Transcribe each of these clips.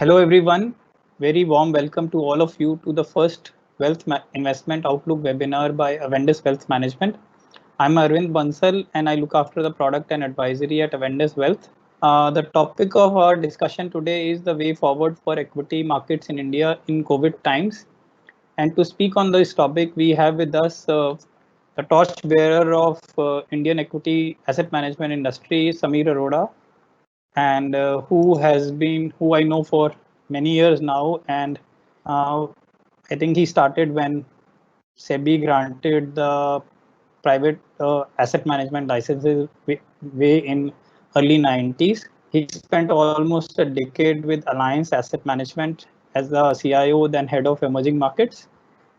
Hello everyone, very warm welcome to all of you to the first Investment Outlook webinar by Avendus Wealth Management. I'm Arvind Bansal and I look after the product and advisory at Avendus Wealth. The topic of our discussion today is the way forward for equity markets in India in COVID times. And to speak on this topic, we have with us the torch bearer of Indian equity asset management industry, Sameer Arora, and who I know for many years now, and I think he started when SEBI granted the private asset management licenses way in early 90s. He spent almost a decade with Alliance Asset Management as the CIO, then head of emerging markets,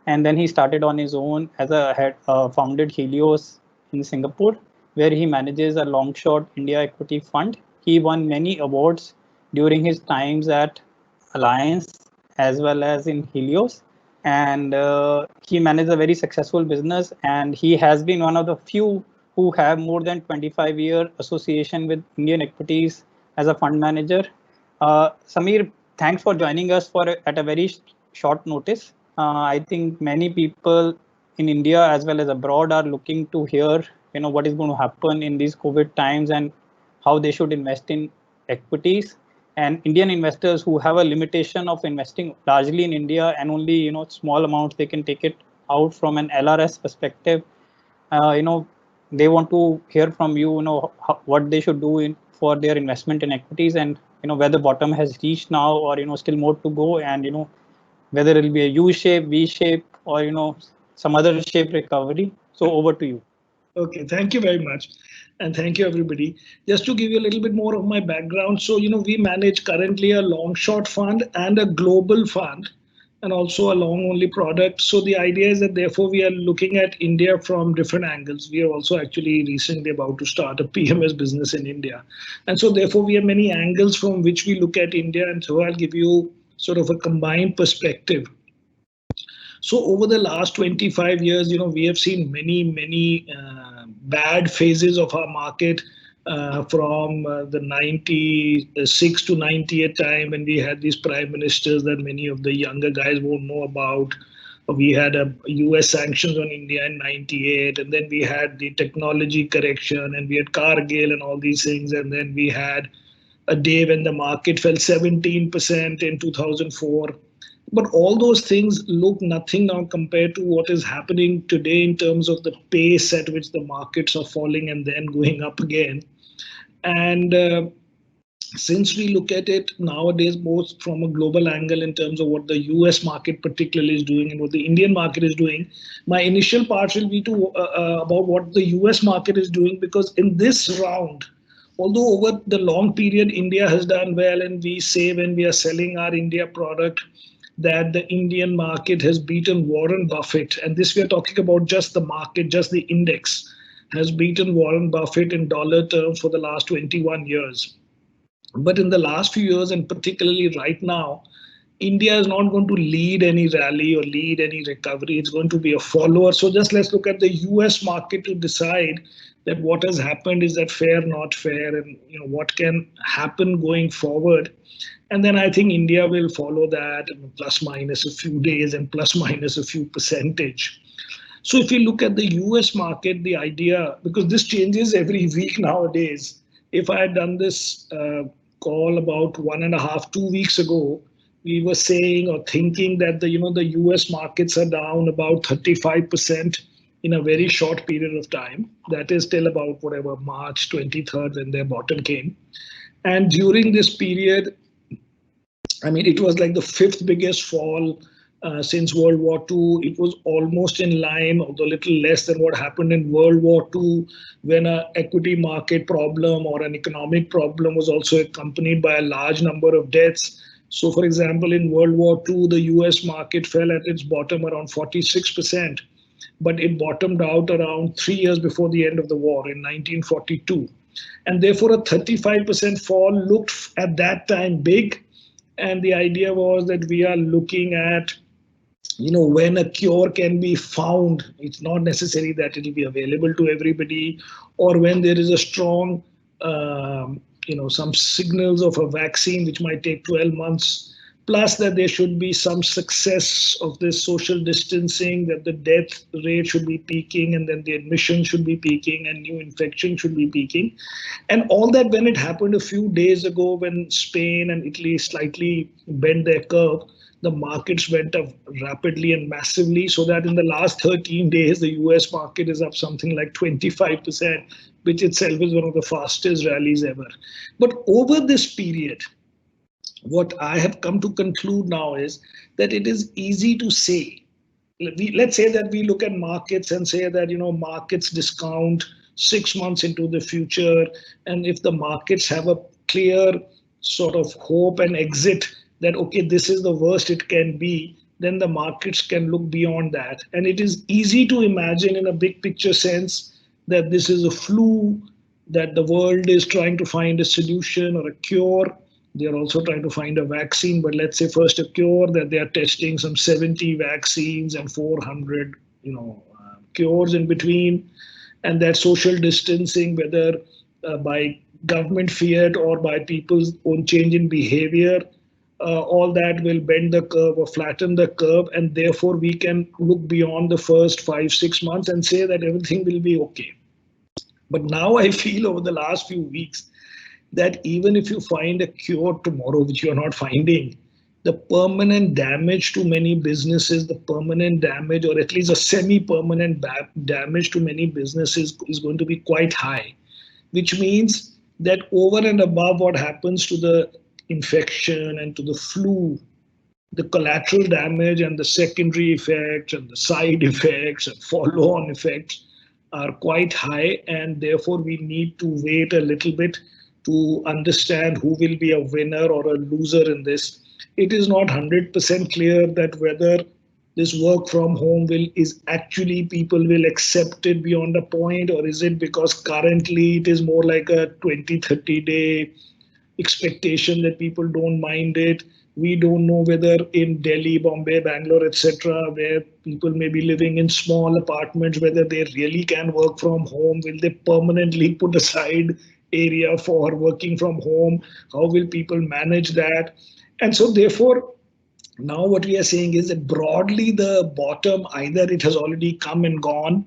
and then he started on his own as a head, founded Helios in Singapore, where he manages a long short India equity fund. He won many awards during his times at Alliance as well as in Helios, and he managed a very successful business. And he has been one of the few who have more than 25-year association with Indian equities as a fund manager. Sameer, thanks for joining us at a very short notice. I think many people in India as well as abroad are looking to hear, what is going to happen in these COVID times and how they should invest in equities. And Indian investors who have a limitation of investing largely in India and only, small amounts they can take it out from an LRS perspective. uh, you know they want to hear from you, what they should do for their investment in equities, and whether bottom has reached now or still more to go, and whether it'll be a U shape, V shape, or some other shape recovery. So over to you. Okay, thank you very much. And thank you, everybody. Just to give you a little bit more of my background. So, we manage currently a long short fund and a global fund and also a long only product. So the idea is that therefore we are looking at India from different angles. We are also actually recently about to start a PMS business in India. And so therefore we have many angles from which we look at India. And so I'll give you sort of a combined perspective. So over the last 25 years, we have seen many bad phases of our market, from the 96 to 98 time when we had these prime ministers that many of the younger guys won't know about. We had a US sanctions on India in 98, and then we had the technology correction, and we had Cargill and all these things, and then we had a day when the market fell 17% in 2004. But all those things look nothing now compared to what is happening today in terms of the pace at which the markets are falling and then going up again. And since we look at it nowadays both from a global angle in terms of what the US market particularly is doing and what the Indian market is doing, my initial part will be to about what the US market is doing, because in this round, although over the long period India has done well, and we say when we are selling our India product that the Indian market has beaten Warren Buffett, and this we are talking about just the market, just the index, has beaten Warren Buffett in dollar terms for the last 21 years. But in the last few years, and particularly right now, India is not going to lead any rally or lead any recovery. It's going to be a follower. So just let's look at the US market to decide that what has happened, is that fair, not fair, and what can happen going forward. And then I think India will follow that, plus minus a few days and plus minus a few percentage. So if you look at the US market, the idea, because this changes every week nowadays, if I had done this call about 1.5, 2 weeks ago, we were saying or thinking that the US markets are down about 35% in a very short period of time. That is till about whatever March 23rd when their bottom came. And during this period, I mean, it was like the fifth biggest fall since World War II. It was almost in line, although a little less than what happened in World War II, when an equity market problem or an economic problem was also accompanied by a large number of deaths. So, for example, in World War II, the US market fell at its bottom around 46%, but it bottomed out around 3 years before the end of the war in 1942. And therefore, a 35% fall looked at that time big. And the idea was that we are looking at, when a cure can be found. It's not necessary that it will be available to everybody, or when there is a strong, some signals of a vaccine, which might take 12 months plus that there should be some success of this social distancing, that the death rate should be peaking, and then the admission should be peaking, and new infection should be peaking. And all that, when it happened a few days ago, when Spain and Italy slightly bent their curve, the markets went up rapidly and massively, so that in the last 13 days, the US market is up something like 25%, which itself is one of the fastest rallies ever. But over this period, what I have come to conclude now is that it is easy to say. Let's say that we look at markets and say that, markets discount 6 months into the future. And if the markets have a clear sort of hope and exit that, okay, this is the worst it can be, then the markets can look beyond that. And it is easy to imagine in a big picture sense that this is a flu, that the world is trying to find a solution or a cure. They're also trying to find a vaccine, but let's say first a cure, that they are testing some 70 vaccines and 400, cures in between. And that social distancing, whether by government fiat or by people's own change in behavior, all that will bend the curve or flatten the curve. And therefore we can look beyond the first 5-6 months and say that everything will be okay. But now I feel over the last few weeks that even if you find a cure tomorrow, which you are not finding, the permanent damage to many businesses, the permanent damage, or at least a semi-permanent damage to many businesses is going to be quite high, which means that over and above what happens to the infection and to the flu, the collateral damage and the secondary effects and the side effects and follow-on effects are quite high, and therefore we need to wait a little bit to understand who will be a winner or a loser in this. It is not 100% clear that whether this work from home is actually people will accept it beyond a point, or is it because currently it is more like a 20-30 day expectation that people don't mind it. We don't know whether in Delhi, Bombay, Bangalore, etc., where people may be living in small apartments, whether they really can work from home. Will they permanently put aside area for working from home? How will people manage that? And so therefore, now what we are saying is that broadly the bottom, either it has already come and gone,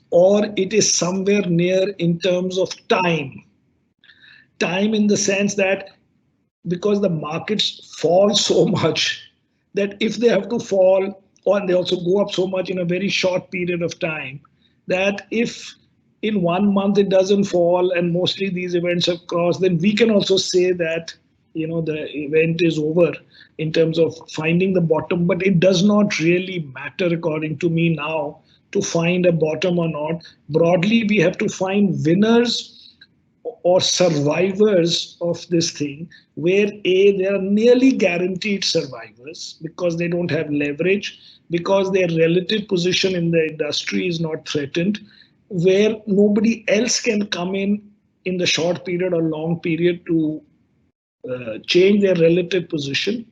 or it is somewhere near in terms of time. Time in the sense that because the markets fall so much, that if they have to fall, or they also go up so much in a very short period of time, that if in 1 month it doesn't fall and mostly these events have crossed, then we can also say that the event is over in terms of finding the bottom. But it does not really matter, according to me now, to find a bottom or not. Broadly, we have to find winners or survivors of this thing, where they are nearly guaranteed survivors because they don't have leverage, because their relative position in the industry is not threatened, where nobody else can come in the short period or long period to change their relative position.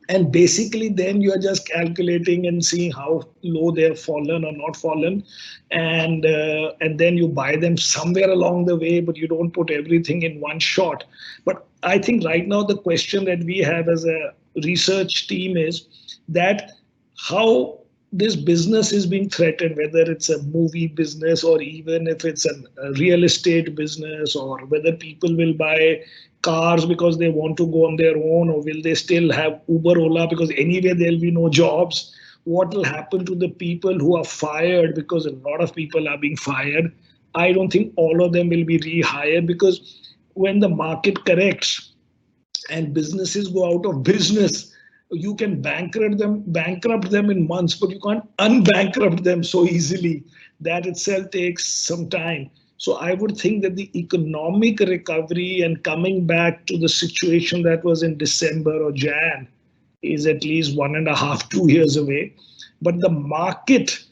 And basically then you are just calculating and seeing how low they have fallen or not fallen, and then you buy them somewhere along the way, but you don't put everything in one shot. But I think right now the question that we have as a research team is that how this business is being threatened, whether it's a movie business or even if it's a real estate business, or whether people will buy cars because they want to go on their own, or will they still have Uber, Ola, because anyway there'll be no jobs. What will happen to the people who are fired, because a lot of people are being fired? I don't think all of them will be rehired, because when the market corrects and businesses go out of business, you can bankrupt them in months, but you can't unbankrupt them so easily. That itself takes some time. So I would think that the economic recovery and coming back to the situation that was in December or Jan is at least 1.5, 2 years away. But the markets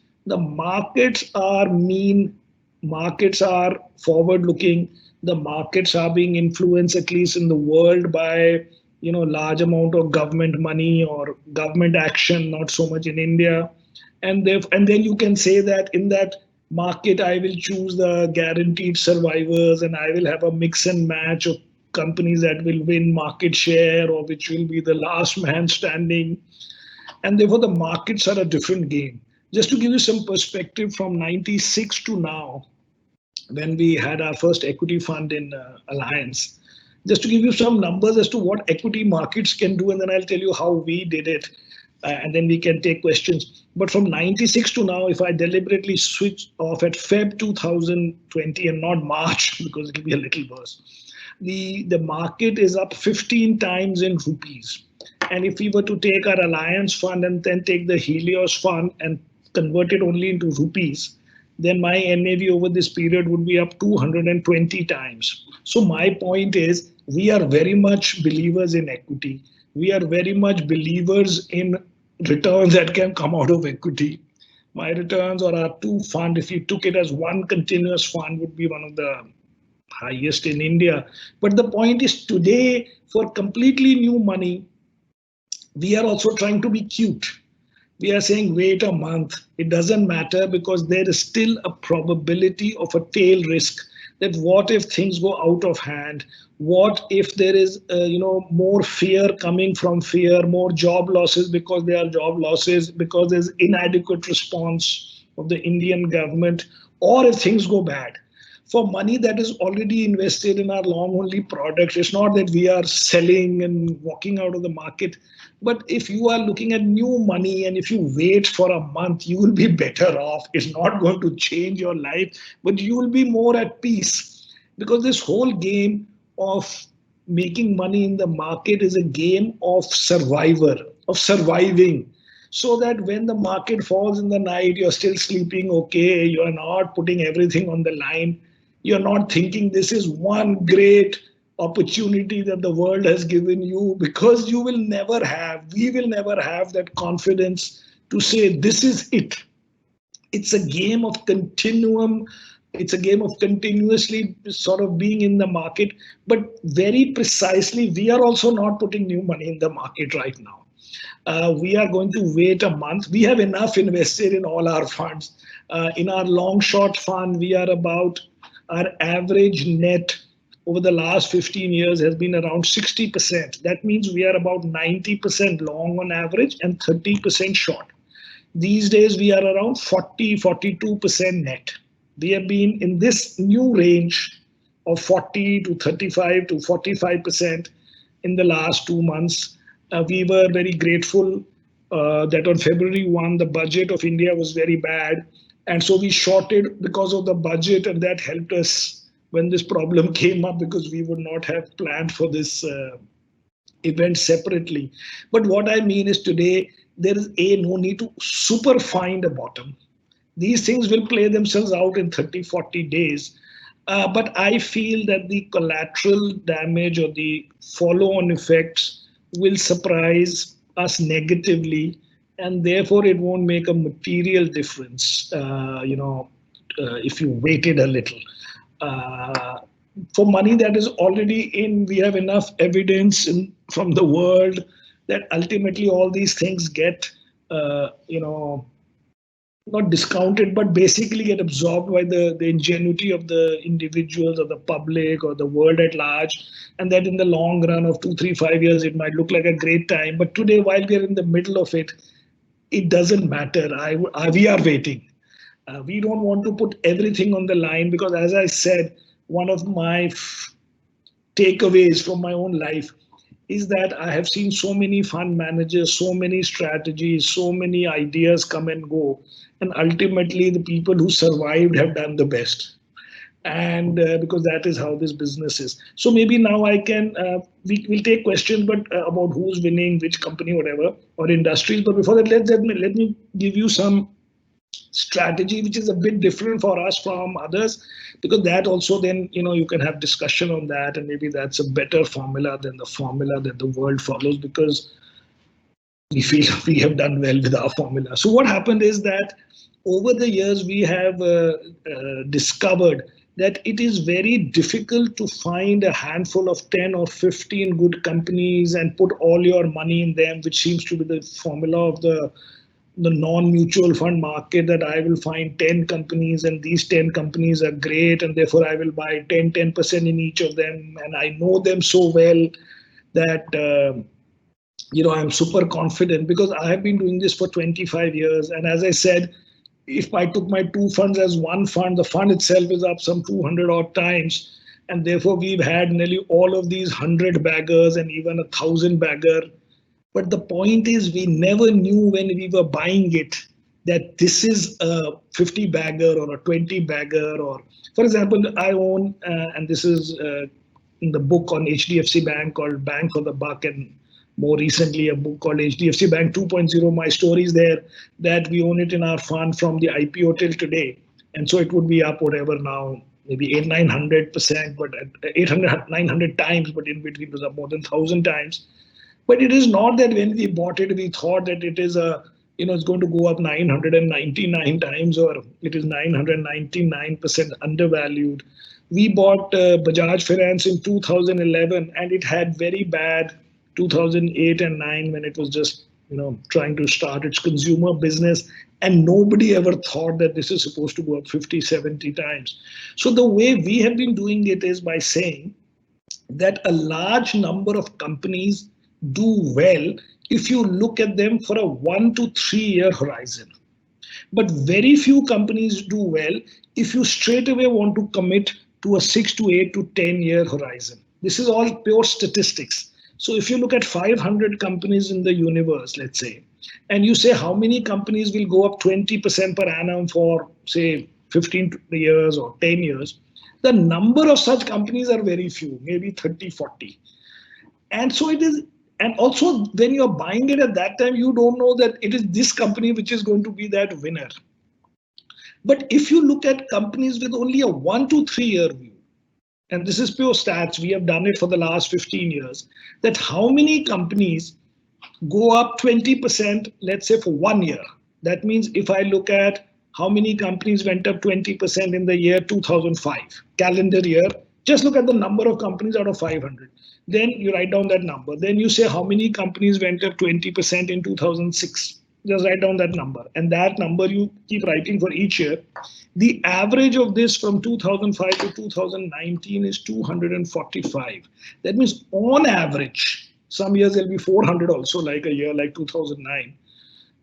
are mean, markets are forward looking, the markets are being influenced, at least in the world, by large amount of government money or government action, not so much in India. And then you can say that in that market, I will choose the guaranteed survivors and I will have a mix and match of companies that will win market share or which will be the last man standing. And therefore, the markets are a different game. Just to give you some perspective, from 96 to now, when we had our first equity fund in Alliance, just to give you some numbers as to what equity markets can do, and then I'll tell you how we did it, and then we can take questions. But from 96 to now, if I deliberately switch off at Feb 2020 and not March, because it'll be a little worse, the market is up 15 times in rupees. And if we were to take our Alliance fund and then take the Helios fund and convert it only into rupees, then my NAV over this period would be up 220 times. So my point is, we are very much believers in equity. We are very much believers in returns that can come out of equity. My returns or our two fund, if you took it as one continuous fund, would be one of the highest in India. But the point is, today, for completely new money, we are also trying to be cute. We are saying, wait a month. It doesn't matter, because there is still a probability of a tail risk, that what if things go out of hand? What if there is more fear coming from fear, more job losses because there are job losses, because there's inadequate response of the Indian government, or if things go bad? For money that is already invested in our long only products, it's not that we are selling and walking out of the market. But if you are looking at new money and if you wait for a month, you will be better off. It's not going to change your life, but you will be more at peace. Because this whole game of making money in the market is a game of surviving. So that when the market falls in the night, you're still sleeping okay, you're not putting everything on the line. You're not thinking this is one great opportunity that the world has given you, because we will never have that confidence to say this is it. It's a game of continuum. It's a game of continuously sort of being in the market. But very precisely, we are also not putting new money in the market right now. We are going to wait a month. We have enough invested in all our funds. In our long short fund, we are about, our average net over the last 15 years has been around 60%. That means we are about 90% long on average and 30% short. These days, we are around 42% net. We have been in this new range of 40 to 35 to 45% in the last 2 months. We were very grateful that on February 1, the budget of India was very bad. And so we shorted because of the budget, and that helped us when this problem came up, because we would not have planned for this event separately. But what I mean is, today, there is no need to super find a bottom. These things will play themselves out in 30, 40 days. But I feel that the collateral damage or the follow-on effects will surprise us negatively, and therefore it won't make a material difference, if you waited a little. For money that is already in, we have enough evidence from the world that ultimately all these things get, not discounted, but basically get absorbed by the ingenuity of the individuals or the public or the world at large. And that in the long run of 2, 3, 5 years, it might look like a great time. But today, while we are in the middle of it, it doesn't matter. We are waiting. We don't want to put everything on the line, because, as I said, one of my takeaways from my own life is that I have seen so many fund managers, so many strategies, so many ideas come and go. And ultimately, the people who survived have done the best. And because that is how this business is. So maybe now I can, we'll take questions, but about who's winning, which company, whatever, or industries. But before that, let me give you some strategy which is a bit different for us from others, because that also then you can have discussion on that, and maybe that's a better formula than the formula that the world follows, because we feel we have done well with our formula. So what happened is that over the years we have discovered that it is very difficult to find a handful of 10 or 15 good companies and put all your money in them, which seems to be the formula of the the non-mutual fund market, that I will find 10 companies and these 10 companies are great and therefore I will buy 10% in each of them, and I know them so well that I'm super confident because I have been doing this for 25 years. And as I said, if I took my two funds as one fund, the fund itself is up some 200 odd times. And therefore, we've had nearly all of these 100 baggers and even 1,000 bagger. But the point is, we never knew when we were buying it that this is a 50 bagger or a 20 bagger. Or, for example, I own, and this is in the book on HDFC Bank called Bang for the Buck, and more recently a book called HDFC Bank 2.0. My story is there that we own it in our fund from the IPO till today. And so it would be up whatever now, maybe 900%, but 800, 900 times, but in between it was up more than 1,000 times. But it is not that when we bought it, we thought that it is it's going to go up 999 times or it is 999% undervalued. We bought Bajaj Finance in 2011 and it had very bad 2008 and 9 when it was just trying to start its consumer business, and nobody ever thought that this is supposed to go up 50, 70 times. So the way we have been doing it is by saying that a large number of companies do well if you look at them for a 1 to 3 year horizon. But very few companies do well if you straight away want to commit to a 6 to 8 to 10 year horizon. This is all pure statistics. So if you look at 500 companies in the universe, let's say, and you say how many companies will go up 20% per annum for, say, 15 years or 10 years, the number of such companies are very few, maybe 30, 40. And so it is, and also when you're buying it at that time, you don't know that it is this company which is going to be that winner. But if you look at companies with only a 1 to 3 year view, and this is pure stats, we have done it for the last 15 years, that how many companies go up 20%, let's say for 1 year. That means if I look at how many companies went up 20% in the year 2005, calendar year, just look at the number of companies out of 500. Then you write down that number. Then you say how many companies went up 20% in 2006. Just write down that number. And that number you keep writing for each year. The average of this from 2005 to 2019 is 245. That means on average, some years there'll be 400 also, like a year like 2009.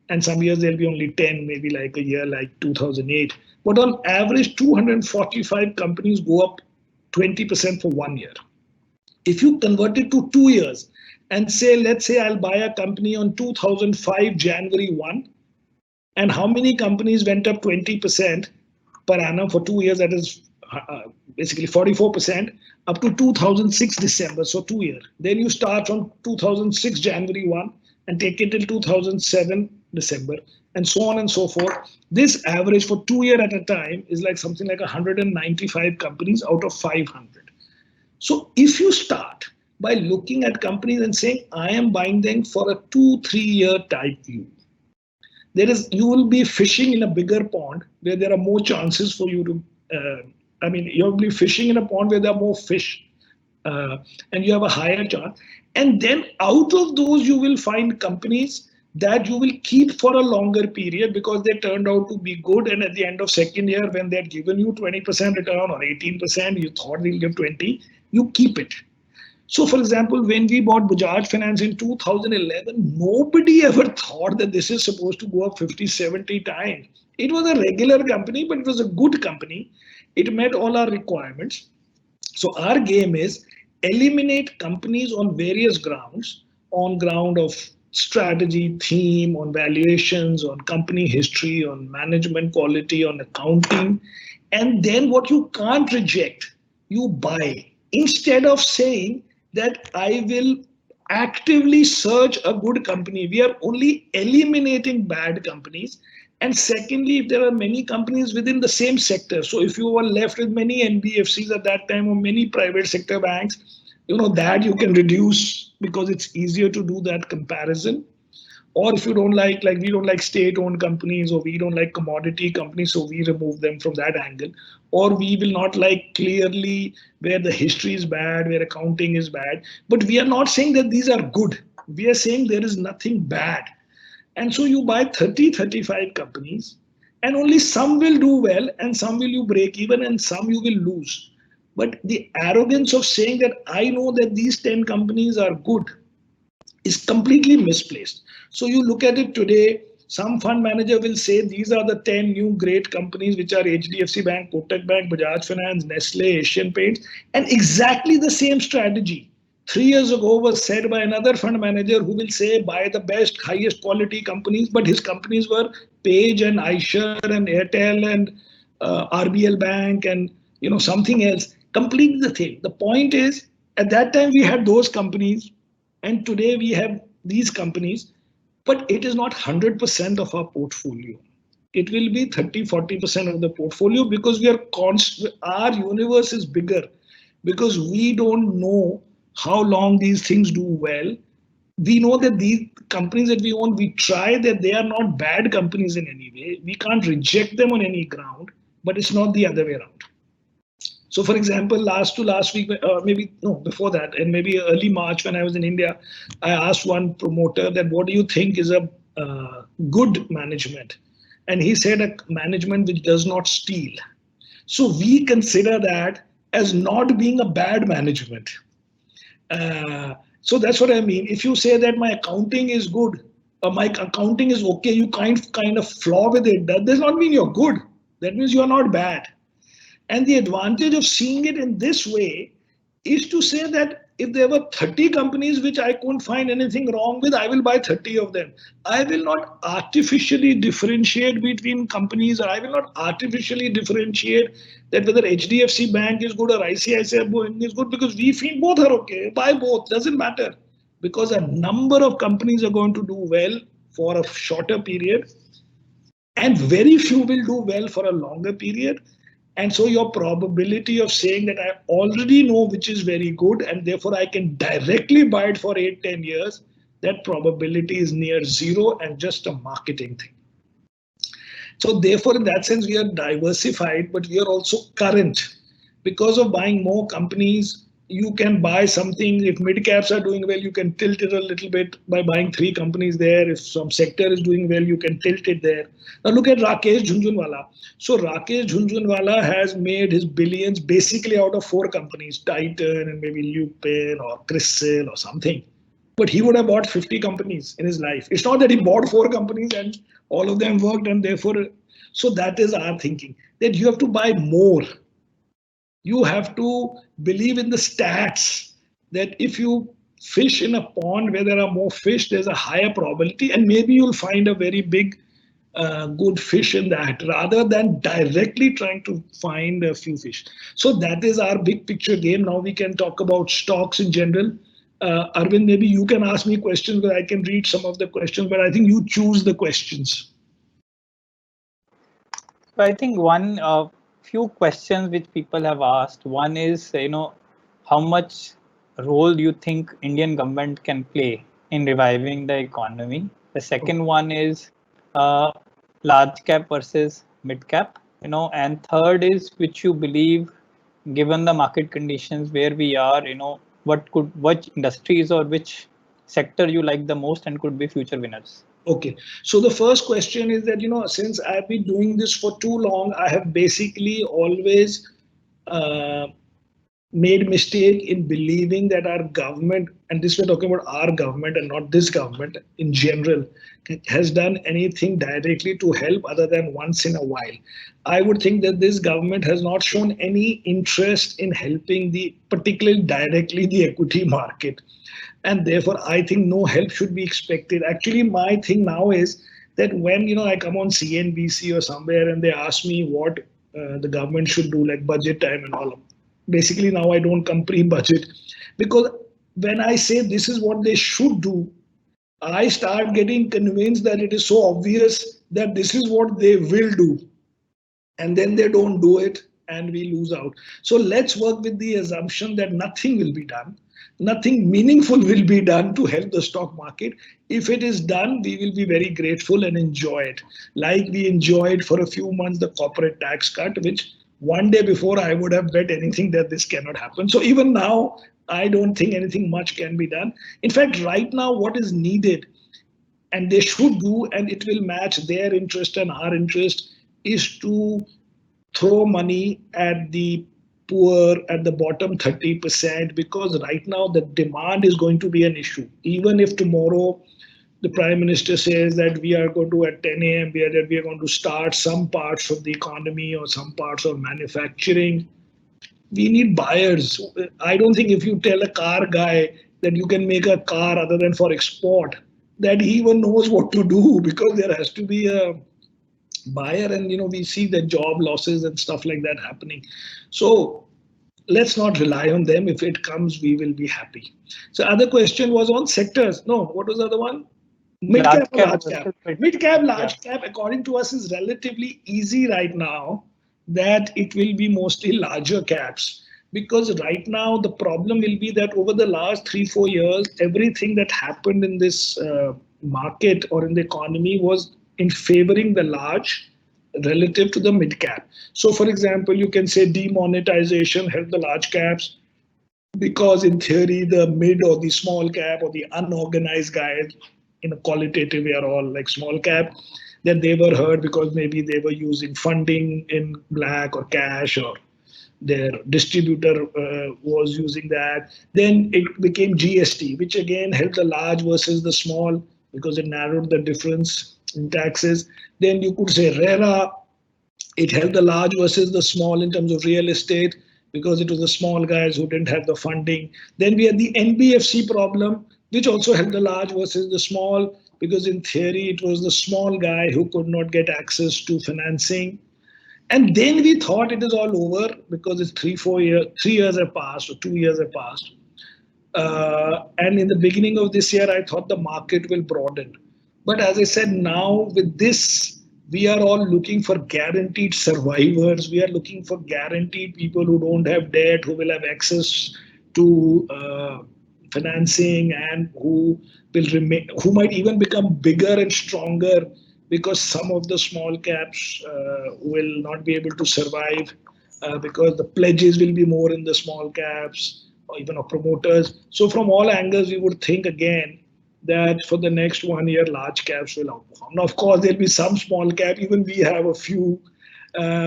And some years there'll be only 10, maybe like a year like 2008. But on average, 245 companies go up 20% for 1 year. If you convert it to 2 years and say, let's say I'll buy a company on 2005 January 1, and how many companies went up 20% per annum for 2 years, that is basically 44%, up to 2006 December, so 2 years. Then you start from 2006 January 1 and take it till 2007 December, and so on and so forth. This average for 2 years at a time is like something like 195 companies out of 500. So if you start by looking at companies and saying, I am buying them for a 2-3 year type view, you will be fishing in a bigger pond where there are more chances for you to, you'll be fishing in a pond where there are more fish and you have a higher chance. And then out of those, you will find companies that you will keep for a longer period because they turned out to be good. And at the end of second year, when they had given you 20% return or 18%, you thought they'll give 20, you keep it. So, for example, when we bought Bajaj Finance in 2011, nobody ever thought that this is supposed to go up 50, 70 times. It was a regular company, but it was a good company. It met all our requirements. So our game is eliminate companies on various grounds, on ground of strategy, theme, on valuations, on company history, on management quality, on accounting. And then what you can't reject, you buy. Instead of saying that I will actively search a good company, we are only eliminating bad companies. And secondly, if there are many companies within the same sector, so if you were left with many NBFCs at that time or many private sector banks, that you can reduce because it's easier to do that comparison. Or if you don't like we don't like state-owned companies, or we don't like commodity companies, so we remove them from that angle. Or we will not like clearly where the history is bad, where accounting is bad. But we are not saying that these are good. We are saying there is nothing bad. And so you buy 30, 35 companies, and only some will do well, and some will you break even, and some you will lose. But the arrogance of saying that I know that these 10 companies are good is completely misplaced. So you look at it today, some fund manager will say these are the 10 new great companies, which are HDFC Bank, Kotak Bank, Bajaj Finance, Nestle, Asian Paints, and exactly the same strategy 3 years ago was said by another fund manager who will say buy the best, highest quality companies, but his companies were Page and Eicher and Airtel and RBL Bank and something else. Completely the thing. The point is, at that time we had those companies, and today we have these companies, but it is not 100% of our portfolio. It will be 30-40% of the portfolio because our universe is bigger, because we don't know how long these things do well. We know that these companies that we own, we try that they are not bad companies in any way. We can't reject them on any ground, but it's not the other way around. So, for example, last week, maybe no, before that, and maybe early March when I was in India, I asked one promoter that what do you think is a good management? And he said a management which does not steal. So we consider that as not being a bad management. So that's what I mean. If you say that my accounting is good, my accounting is okay, you kind of flaw with it, that does not mean you're good. That means you're not bad. And the advantage of seeing it in this way is to say that if there were 30 companies which I couldn't find anything wrong with, I will buy 30 of them. I will not artificially differentiate between companies, or I will not artificially differentiate that whether HDFC Bank is good or ICICI Bank is good, because we feel both are okay. Buy both, doesn't matter. Because a number of companies are going to do well for a shorter period, and very few will do well for a longer period. And so your probability of saying that I already know which is very good and therefore I can directly buy it for 8-10 years, that probability is near zero and just a marketing thing. So therefore, in that sense, we are diversified, but we are also current. Because of buying more companies, you can buy something. If mid caps are doing well, you can tilt it a little bit by buying 3 companies there. If some sector is doing well, you can tilt it there. Now look at Rakesh Jhunjhunwala. So Rakesh Jhunjhunwala has made his billions basically out of 4 companies, Titan and maybe Lupin or Crystal or something. But he would have bought 50 companies in his life. It's not that he bought 4 companies and all of them worked and therefore. So that is our thinking, that you have to buy more. You have to believe in the stats that if you fish in a pond where there are more fish, there's a higher probability, and maybe you'll find a very big, good fish in that, rather than directly trying to find a few fish. So that is our big picture game. Now we can talk about stocks in general. Arvind, maybe you can ask me questions, but I can read some of the questions, but I think you choose the questions. So I think one few questions which people have asked. One is, how much role you think Indian government can play in reviving the economy. The second one is large cap versus mid cap, and third is which you believe, given the market conditions where we are, which industries or which sector you like the most and could be future winners. Okay, so the first question is that, since I've been doing this for too long, I have basically always made mistake in believing that our government, and this we're talking about our government and not this government in general, has done anything directly to help other than once in a while. I would think that this government has not shown any interest in helping particularly directly the equity market. And therefore, I think no help should be expected. Actually, my thing now is that when I come on CNBC or somewhere and they ask me what the government should do, like budget time and all, basically now I don't come pre-budget, because when I say this is what they should do, I start getting convinced that it is so obvious that this is what they will do, and then they don't do it and we lose out. So let's work with the assumption that nothing will be done. Nothing meaningful will be done to help the stock market. If it is done, we will be very grateful and enjoy it. Like we enjoyed for a few months the corporate tax cut, which one day before I would have bet anything that this cannot happen. So even now, I don't think anything much can be done. In fact, right now, what is needed and they should do, and it will match their interest and our interest, is to throw money at the poor, at the bottom 30%, because right now the demand is going to be an issue. Even if tomorrow the prime minister says that we are going to at 10 a.m. That we are going to start some parts of the economy or some parts of manufacturing, we need buyers. I don't think if you tell a car guy that you can make a car other than for export, that he even knows what to do, because there has to be a buyer, and we see the job losses and stuff like that happening. So let's not rely on them. If it comes, we will be happy. So other question was on sectors. No, what was the other one? Mid cap Large or cap large cap? versus mid Mid cap, yeah. large cap, according to us, is relatively easy right now, that it will be mostly larger caps. Because right now, the problem will be that over the last 3-4 years, everything that happened in this market or in the economy was in favoring the large relative to the mid cap. So, for example, you can say demonetization helped the large caps, because in theory the mid or the small cap or the unorganized guys, in a qualitative we are all like small cap, that they were hurt because maybe they were using funding in black or cash, or their distributor was using that. Then it became GST, which again helped the large versus the small, because it narrowed the difference in taxes. Then you could say RERA, it helped the large versus the small in terms of real estate, because it was the small guys who didn't have the funding. Then we had the NBFC problem, which also helped the large versus the small, because in theory it was the small guy who could not get access to financing. And then we thought it is all over, because it's 3 4 years, 3 years have passed, or 2 years have passed. And in the beginning of this year, I thought the market will broaden. But as I said, now with this, we are all looking for guaranteed survivors. We are looking for guaranteed people who don't have debt, who will have access to financing, and who will remain, who might even become bigger and stronger, because some of the small caps will not be able to survive, because the pledges will be more in the small caps, or even of promoters. So from all angles, we would think again that for the next 1 year, large caps will outperform. Now, of course, there'll be some small cap. Even we have a few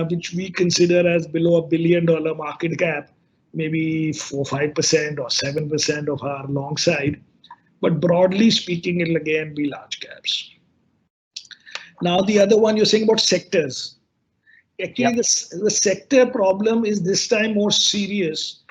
which we consider as below $1 billion market cap, maybe 4 5% or 7% of our long side. But broadly speaking, it'll again be large caps. Now, the other one you're saying about sectors. Actually, the sector problem is this time more serious,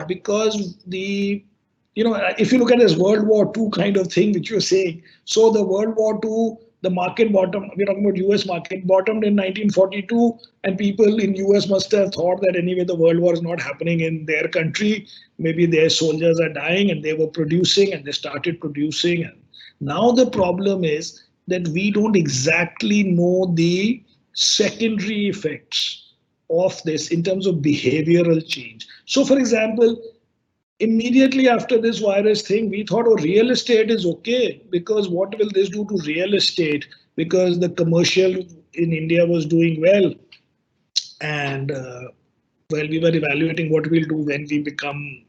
because if you look at this World War II kind of thing, which you're saying, so the World War II, the market bottom, we're talking about US market, bottomed in 1942, and people in US must have thought that anyway the world war is not happening in their country. Maybe their soldiers are dying, and they were producing, and they started producing. And now the problem is that we don't exactly know the secondary effects of this in terms of behavioral change. So, for example, immediately after this virus thing, we thought, oh, real estate is okay, because what will this do to real estate? Because the commercial in India was doing well. And well, we were evaluating what we'll do when we become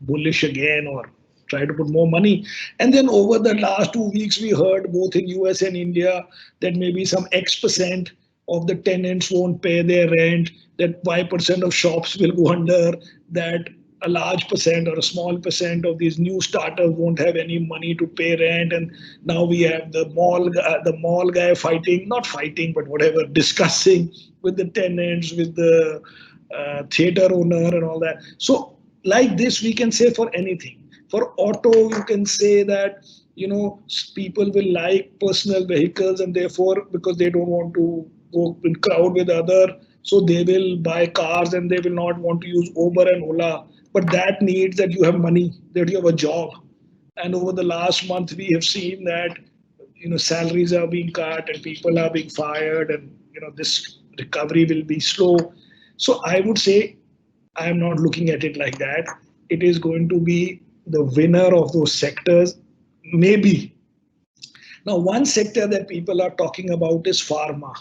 bullish again, or try to put more money. And then over the last 2 weeks, we heard both in US and India that maybe some X% of the tenants won't pay their rent, that 5% of shops will go under, that a large percent or a small percent of these new startups won't have any money to pay rent. And now we have the mall guy fighting, not fighting, but whatever, discussing with the tenants, with the theater owner and all that. So like this, we can say for anything. For auto, you can say that, people will like personal vehicles, and therefore, because they don't want to go in crowd with other, so they will buy cars, and they will not want to use Uber and Ola. But that needs that you have money, that you have a job. And over the last month, we have seen that salaries are being cut, and people are being fired, and this recovery will be slow. So I would say I am not looking at it like that. It is going to be the winner of those sectors, maybe. Now, one sector that people are talking about is pharma.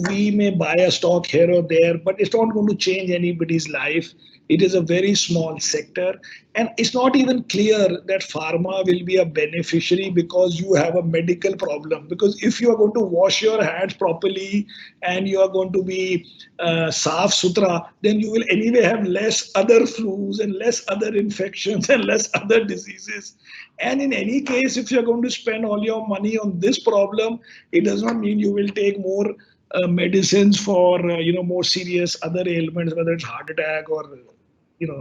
We may buy a stock here or there, but it's not going to change anybody's life. It is a very small sector. And it's not even clear that pharma will be a beneficiary because you have a medical problem. Because if you are going to wash your hands properly and you are going to be saaf sutra, then you will anyway have less other flus and less other infections and less other diseases. And in any case, if you're going to spend all your money on this problem, it does not mean you will take more medicines for more serious other ailments, whether it's heart attack or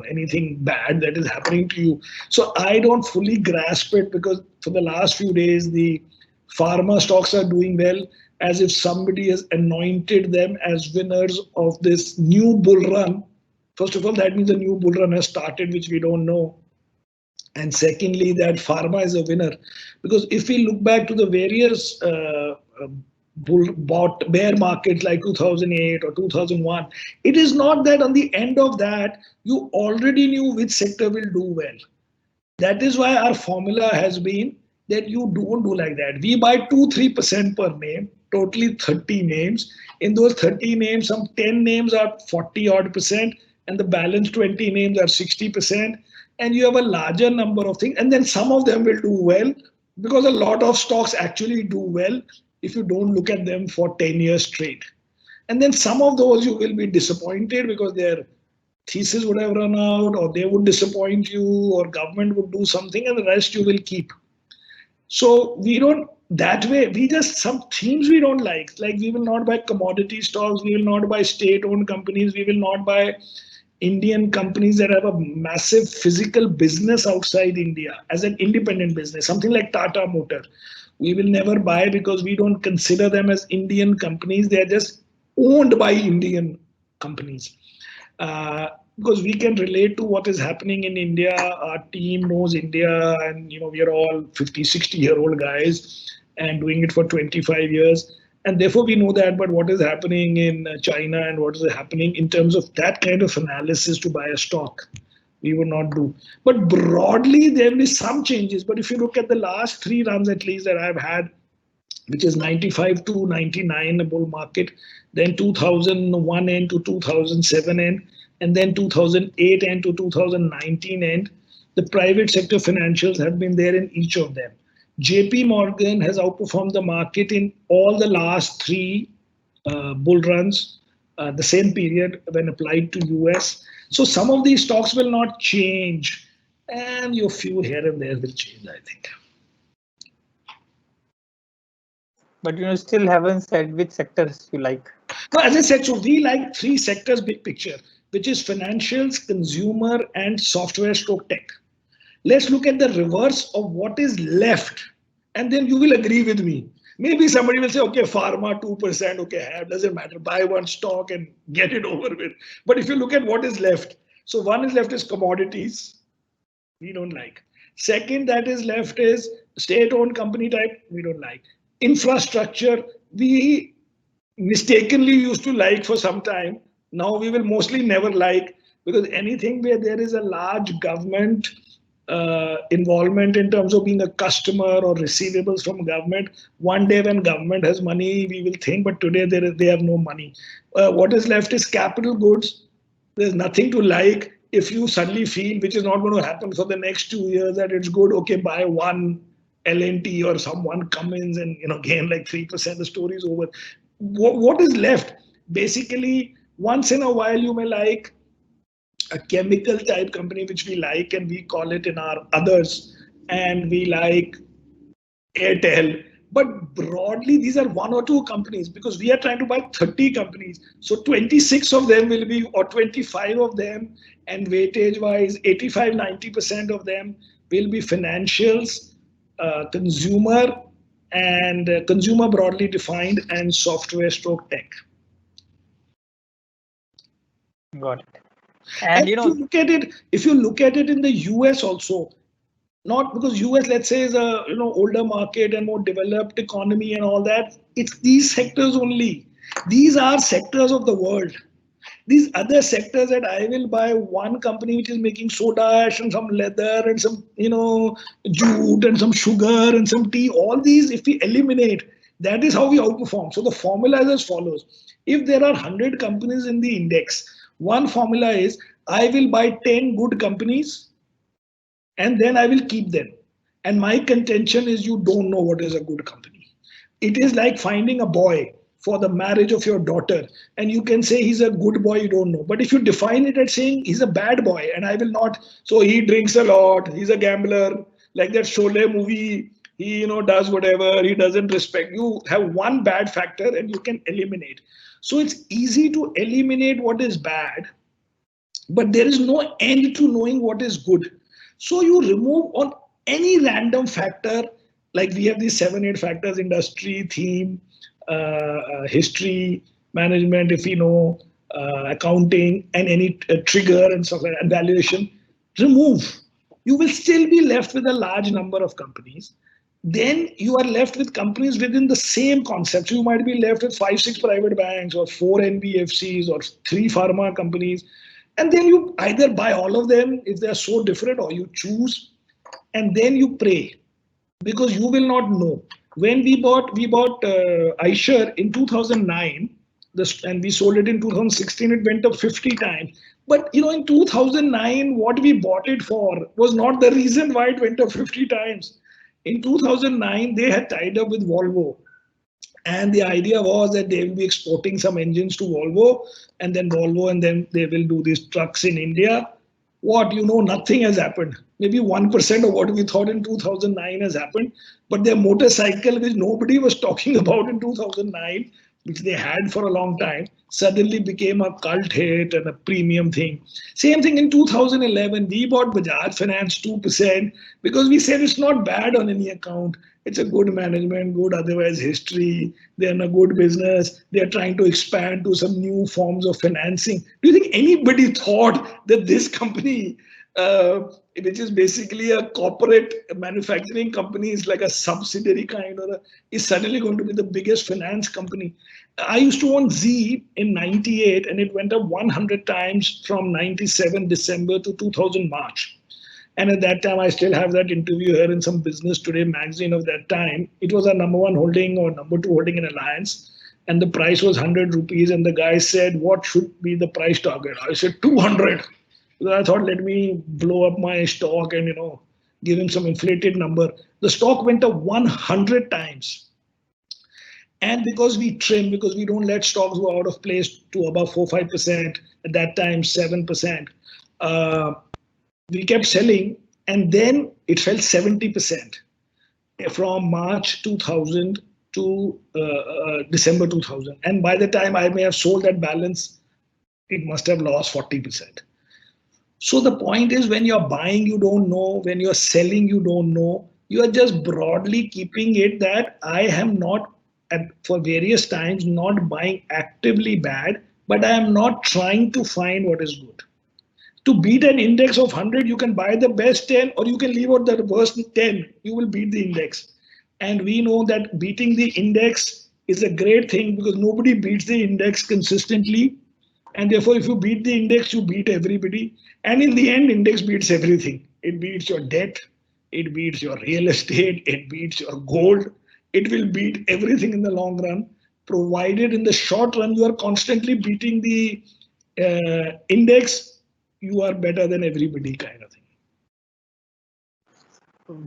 anything bad that is happening to you. So I don't fully grasp it, because for the last few days the pharma stocks are doing well, as if somebody has anointed them as winners of this new bull run. First of all, that means a new bull run has started, which we don't know. And secondly, that pharma is a winner, because if we look back to the various bear markets like 2008 or 2001, it is not that on the end of that you already knew which sector will do well. That is why our formula has been that you don't do like that. We buy 2-3% per name, totally 30 names. In those 30 names, some 10 names are 40 odd percent, and the balance 20 names are 60%. And you have a larger number of things, and then some of them will do well, because a lot of stocks actually do well if you don't look at them for 10 years straight. And then some of those you will be disappointed because their thesis would have run out, or they would disappoint you, or government would do something, and the rest you will keep. So we don't, that way, we just, some themes we don't like we will not buy commodity stocks, we will not buy state-owned companies, we will not buy Indian companies that have a massive physical business outside India as an independent business, something like Tata Motor. We will never buy because we don't consider them as Indian companies. They are just owned by Indian companies. Because we can relate to what is happening in India. Our team knows India, and we are all 50, 60-year-old guys and doing it for 25 years. And therefore we know that, but what is happening in China and what is happening in terms of that kind of analysis to buy a stock, we would not do. But broadly, there will be some changes. But if you look at the last 3 runs at least that I've had, which is 95 to 99, a bull market, then 2001 end to 2007 end, and then 2008 end to 2019 end, the private sector financials have been there in each of them. JP Morgan has outperformed the market in all the last 3 bull runs, the same period when applied to US. So some of these stocks will not change, and your few here and there will change, I think. But you still haven't said which sectors you like. No, as I said, so we like 3 sectors, big picture, which is financials, consumer, and software/tech. Let's look at the reverse of what is left, and then you will agree with me. Maybe somebody will say, okay, pharma 2%, okay, doesn't matter, buy one stock and get it over with. But if you look at what is left, so one is left is commodities, we don't like. Second that is left is state-owned company type, we don't like. Infrastructure, we mistakenly used to like for some time. Now we will mostly never like, because anything where there is a large government involvement in terms of being a customer or receivables from government, one day when government has money, we will think, but today they have no money. What is left is capital goods. There's nothing to like. If you suddenly feel, which is not going to happen for the next 2 years, that it's good, okay, buy one L&T or someone Cummins and gain like 3%, the story is over. What is left? Basically, once in a while you may like a chemical type company, which we like, and we call it in our others, and we like Airtel. But broadly, these are 1 or 2 companies, because we are trying to buy 30 companies. So 26 of them will be, or 25 of them, and weightage wise, 85, 90% of them will be financials, consumer, and consumer broadly defined, and software/tech. Got it. And if you look at it in the US also, not because US, let's say, is a older market and more developed economy and all that, it's these sectors only. These are sectors of the world. These other sectors that I will buy one company which is making soda ash and some leather and some jute and some sugar and some tea, all these if we eliminate, that is how we outperform. So the formula is as follows. If there are 100 companies in the index, one formula is I will buy 10 good companies and then I will keep them. And my contention is you don't know what is a good company. It is like finding a boy for the marriage of your daughter, and you can say he's a good boy, you don't know. But if you define it as saying he's a bad boy, and I will not, so he drinks a lot, he's a gambler, like that Sholay movie, he does whatever, he doesn't respect. You have one bad factor and you can eliminate. So it's easy to eliminate what is bad, but there is no end to knowing what is good. So you remove on any random factor, like we have these 7 8 factors: industry, theme, history, management, if we know, accounting, and any trigger and stuff like that, and valuation. Remove, you will still be left with a large number of companies. Then you are left with companies within the same concept. So you might be left with 5 6 private banks, or 4 NBFCs, or 3 pharma companies. And then you either buy all of them if they are so different, or you choose, and then you pray, because you will not know. When we bought Aisher in 2009, and we sold it in 2016. It went up 50 times. But in 2009, what we bought it for was not the reason why it went up 50 times. In 2009, they had tied up with Volvo, and the idea was that they will be exporting some engines to Volvo, and then they will do these trucks in India. Nothing has happened. Maybe 1% of what we thought in 2009 has happened. But their motorcycle, which nobody was talking about in 2009, which they had for a long time, suddenly became a cult hit and a premium thing. Same thing in 2011, we bought Bajaj Finance 2% because we said it's not bad on any account. It's a good management, good otherwise history. They're in a good business. They're trying to expand to some new forms of financing. Do you think anybody thought that this company, which is basically a corporate manufacturing company, is like a subsidiary kind, is suddenly going to be the biggest finance company? I used to own Z in 98, and it went up 100 times from 97 December to 2000 March. And at that time, I still have that interview here in some Business Today magazine of that time. It was our number 1 holding or number 2 holding in Alliance. And the price was 100 rupees. And the guy said, what should be the price target? I said, 200. So I thought, let me blow up my stock and, give him some inflated number. The stock went up 100 times. And because we trim, because we don't let stocks go out of place to above 4-5%, at that time 7%, we kept selling, and then it fell 70% from March 2000 to December 2000. And by the time I may have sold that balance, it must have lost 40%. So the point is, when you're buying, you don't know. When you're selling, you don't know. You are just broadly keeping it that I am not, for various times, not buying actively bad, but I am not trying to find what is good. To beat an index of 100, you can buy the best 10, or you can leave out the worst 10. You will beat the index. And we know that beating the index is a great thing, because nobody beats the index consistently. And therefore, if you beat the index, you beat everybody. And in the end, index beats everything. It beats your debt. It beats your real estate. It beats your gold. It will beat everything in the long run, provided in the short run, you are constantly beating the index. You are better than everybody, kind of thing.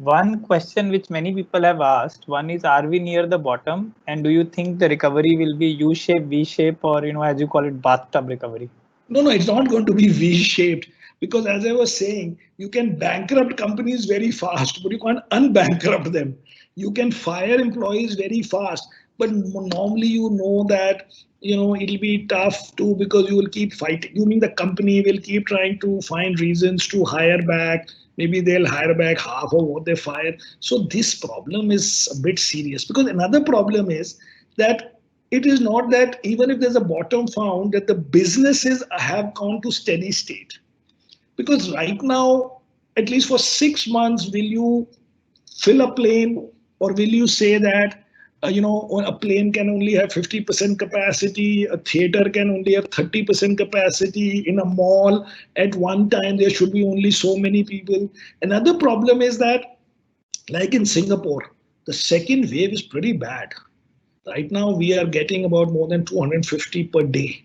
One question which many people have asked, one is, are we near the bottom? And do you think the recovery will be U-shape, V-shape, or, as you call it, bathtub recovery? No, it's not going to be V-shaped, because as I was saying, you can bankrupt companies very fast, but you can't unbankrupt them. You can fire employees very fast, but normally that it'll be tough too, because you will keep fighting. You mean the company will keep trying to find reasons to hire back. Maybe they'll hire back half of what they fired. So this problem is a bit serious, because another problem is that it is not that even if there's a bottom found, that the businesses have gone to steady state. Because right now, at least for 6 months, will you fill a plane, or will you say that a plane can only have 50% capacity, a theater can only have 30% capacity, in a mall at one time there should be only so many people? Another problem is that, like in Singapore, the second wave is pretty bad. Right now we are getting about more than 250 per day.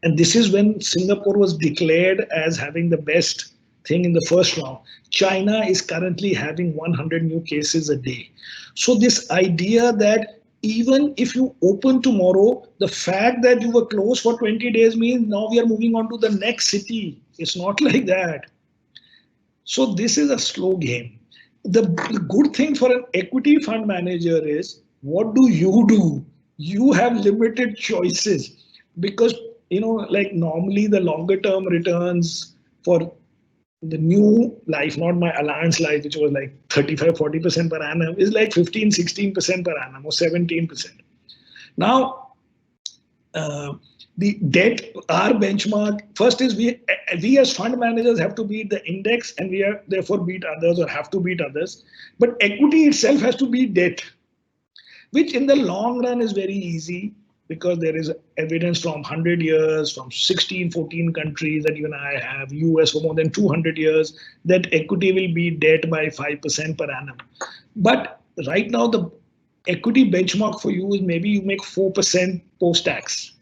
And this is when Singapore was declared as having the best thing in the first round. China is currently having 100 new cases a day. So this idea that even if you open tomorrow, the fact that you were closed for 20 days means now we are moving on to the next city. It's not like that. So this is a slow game. The good thing for an equity fund manager is, what do? You have limited choices, because like normally the longer term returns for the new life, not my Alliance life, which was like 35-40% per annum, is like 15-16% per annum or 17%. Now, the debt, our benchmark, first is we as fund managers have to beat the index, and we are therefore beat others or have to beat others. But equity itself has to beat debt, which in the long run is very easy, because there is evidence from 100 years, from 16, 14 countries that even I have, US for more than 200 years, that equity will beat debt by 5% per annum. But right now, the equity benchmark for you is maybe you make 4% post-tax.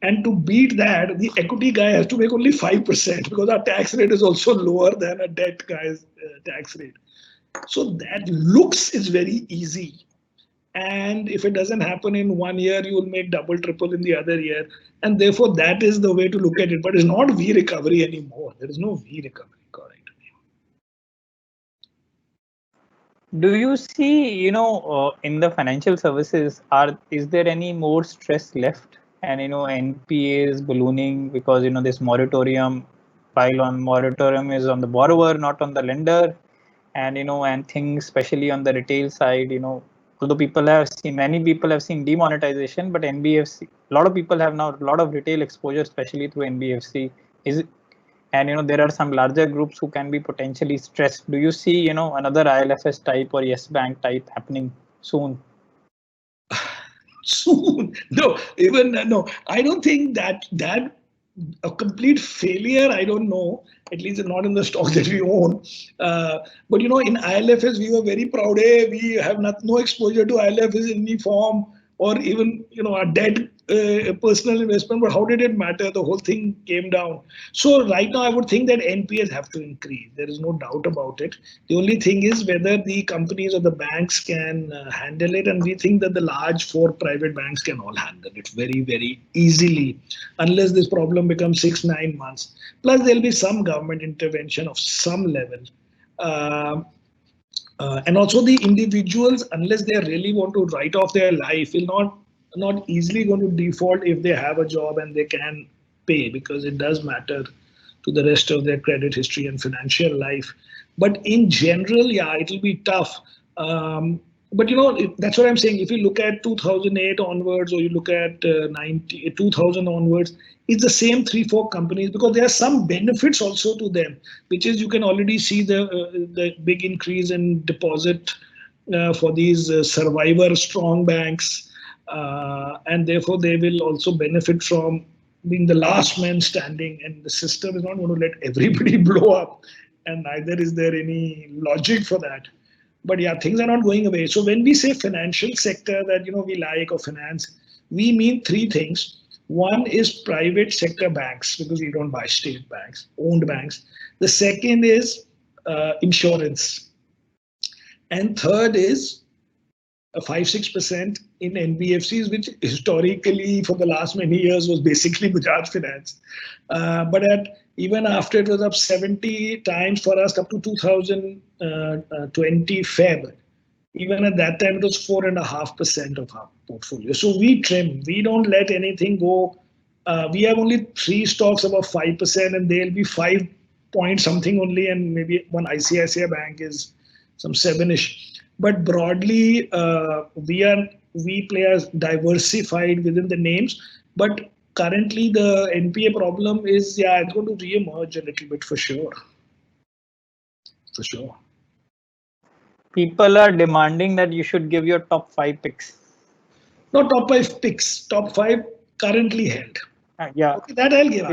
And to beat that, the equity guy has to make only 5%, because our tax rate is also lower than a debt guy's tax rate. So that looks is very easy. And if it doesn't happen in 1 year, you will make double, triple in the other year. And therefore, that is the way to look at it. But it's not V recovery anymore. There is no V recovery, correct? Do you see, in the financial services, is there any more stress left? And, NPA is ballooning because, this moratorium, pile on moratorium is on the borrower, not on the lender. And, and things, especially on the retail side, although many people have seen demonetization, but NBFC, a lot of people have now a lot of retail exposure, especially through NBFC. And there are some larger groups who can be potentially stressed. Do you see, another ILFS type or Yes Bank type happening soon? Soon? No, even no. I don't think that a complete failure. I don't know. At least not in the stock that we own. But in ILFS, we were very proud. Hey, we have no exposure to ILFS in any form, or even a dead personal investment. But how did it matter? The whole thing came down. So right now, I would think that NPAs have to increase. There is no doubt about it. The only thing is whether the companies or the banks can handle it, and we think that the large 4 private banks can all handle it very, very easily, unless this problem becomes 6-9 months. Plus, there'll be some government intervention of some level. And also the individuals, unless they really want to write off their life, will not easily going to default if they have a job and they can pay, because it does matter to the rest of their credit history and financial life. But in general, yeah, it'll be tough. But that's what I'm saying. If you look at 2008 onwards, or you look at 2000 onwards, it's the same 3-4 companies, because there are some benefits also to them, which is you can already see the big increase in deposit for these survivor strong banks, and therefore they will also benefit from being the last man standing, and the system is not going to let everybody blow up, and neither is there any logic for that. But yeah, things are not going away. So when we say financial sector that we like, or finance, we mean 3 things. One is private sector banks, because we don't buy state banks, owned banks. The second is insurance. And third is 5-6% in NBFCs, which historically for the last many years was basically Bajaj Finance. But even after it was up 70 times for us up to 2020 Feb, even at that time it was 4.5% of our portfolio. So we trim, we don't let anything go. We have only 3 stocks above 5%, and they'll be 5 point something only, and maybe one ICICI Bank is some 7-ish. But broadly, we play as diversified within the names. But currently, the NPA problem is, it's going to re-emerge a little bit for sure. For sure. People are demanding that you should give your top 5 picks. No, top 5 picks. Top 5 currently held. Yeah. Okay, that I'll give.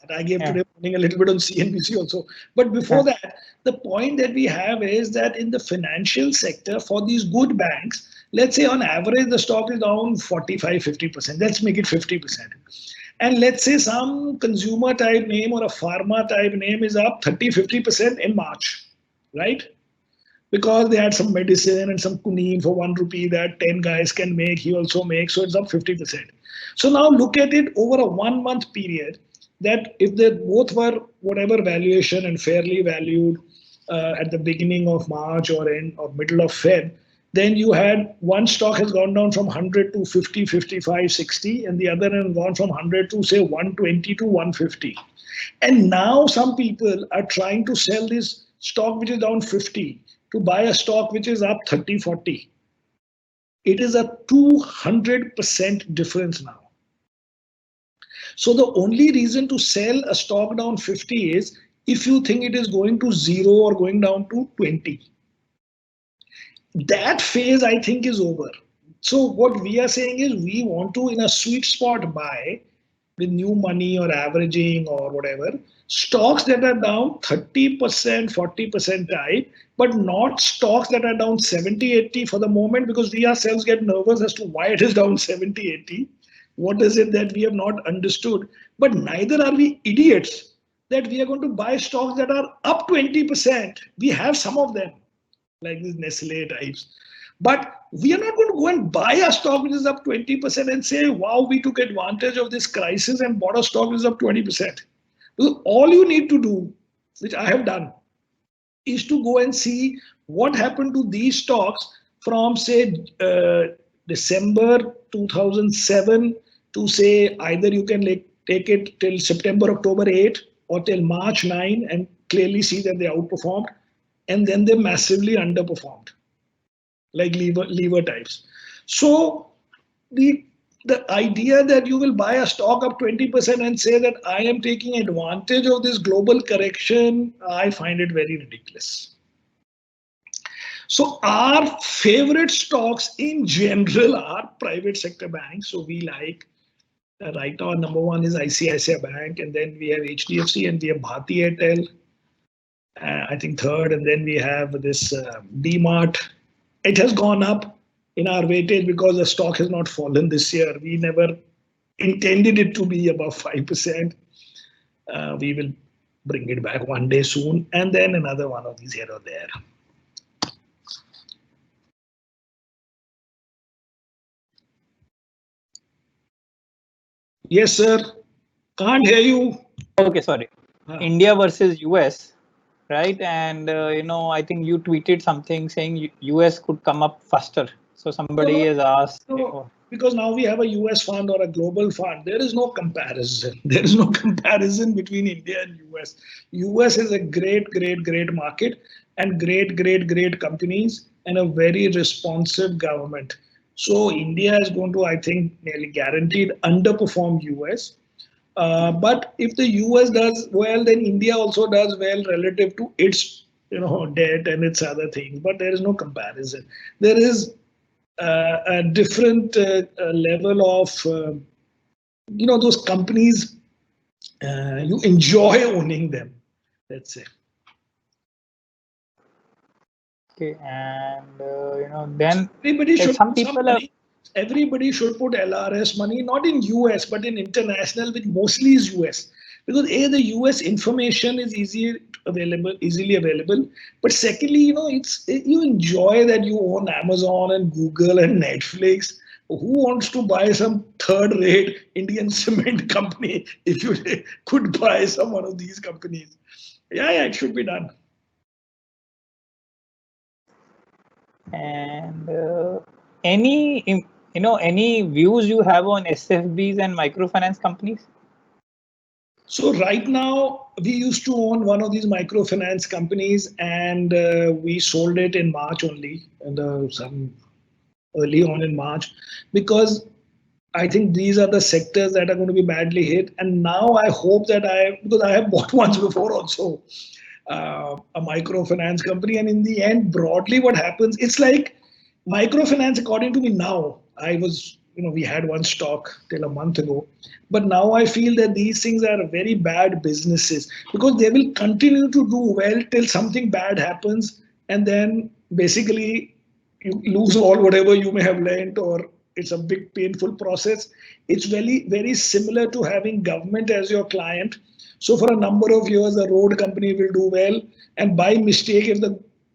I gave today morning a little bit on CNBC also. But before that, the point that we have is that in the financial sector, for these good banks, let's say on average, the stock is down 45-50%. Let's make it 50%. and let's say some consumer type name or a pharma type name is up 30-50% in March, right? Because they had some medicine and some quinine for 1 rupee that 10 guys can make, he also makes, so it's up 50%. So now look at it over a 1 month period, that if they both were whatever valuation and fairly valued at the beginning of March or end or middle of Feb, then you had one stock has gone down from 100 to 50, 55, 60, and the other has gone from 100 to say 120 to 150. And now some people are trying to sell this stock which is down 50 to buy a stock which is up 30, 40. It is a 200% difference now. So the only reason to sell a stock down 50 is if you think it is going to 0 or going down to 20. That phase, I think, is over. So what we are saying is we want to, in a sweet spot, buy with new money or averaging or whatever, stocks that are down 30%, 40% type, but not stocks that are down 70, 80 for the moment, because we ourselves get nervous as to why it is down 70, 80. What is it that we have not understood? But neither are we idiots that we are going to buy stocks that are up 20%. We have some of them, like these Nestle types. But we are not going to go and buy a stock which is up 20% and say, wow, we took advantage of this crisis and bought a stock which is up 20%. Because all you need to do, which I have done, is to go and see what happened to these stocks from, say, December 2007 to, say, either you can take it till September, October 8 or till March 9 and clearly see that they outperformed, and then they massively underperformed, like lever types. So the idea that you will buy a stock up 20% and say that I am taking advantage of this global correction, I find it very ridiculous. So our favorite stocks in general are private sector banks. So we like, right now, number one is ICICI Bank, and then we have HDFC, and we have Bharti Airtel, I think third, and then we have this DMart. It has gone up in our weightage because the stock has not fallen this year. We never intended it to be above 5%. We will bring it back one day soon, and then another one of these here or there. Yes, sir. Can't hear you. Okay, sorry. India versus US, right? And I think you tweeted something saying US could come up faster. So somebody has asked. Because now we have a US fund or a global fund, there is no comparison. There is no comparison between India and US. US is a great, great, great market and great, great, great companies and a very responsive government. So India is going to, I think, nearly guaranteed underperform US. But if the US does well, then India also does well relative to its debt and its other things. But there is no comparison. There is a different level of those companies. You enjoy owning them. Let's say. Okay, and then everybody should everybody should put LRS money, not in US, but in international, which mostly is US. Because the US information is easily available. But secondly, you enjoy that you own Amazon and Google and Netflix. Who wants to buy some third-rate Indian cement company if you could buy some one of these companies? Yeah, it should be done. And any views you have on SFBs and microfinance companies? So right now, we used to own one of these microfinance companies, and we sold it in March only, and some early on in March, because I think these are the sectors that are going to be badly hit. And now I hope that because I have bought once before also, a microfinance company, and in the end, broadly what happens, it's like microfinance, according to me now, we had one stock till a month ago, but now I feel that these things are very bad businesses because they will continue to do well till something bad happens, and then basically you lose all whatever you may have lent, or it's a big painful process. It's very similar to having government as your client. So for a number of years, the road company will do well, and by mistake,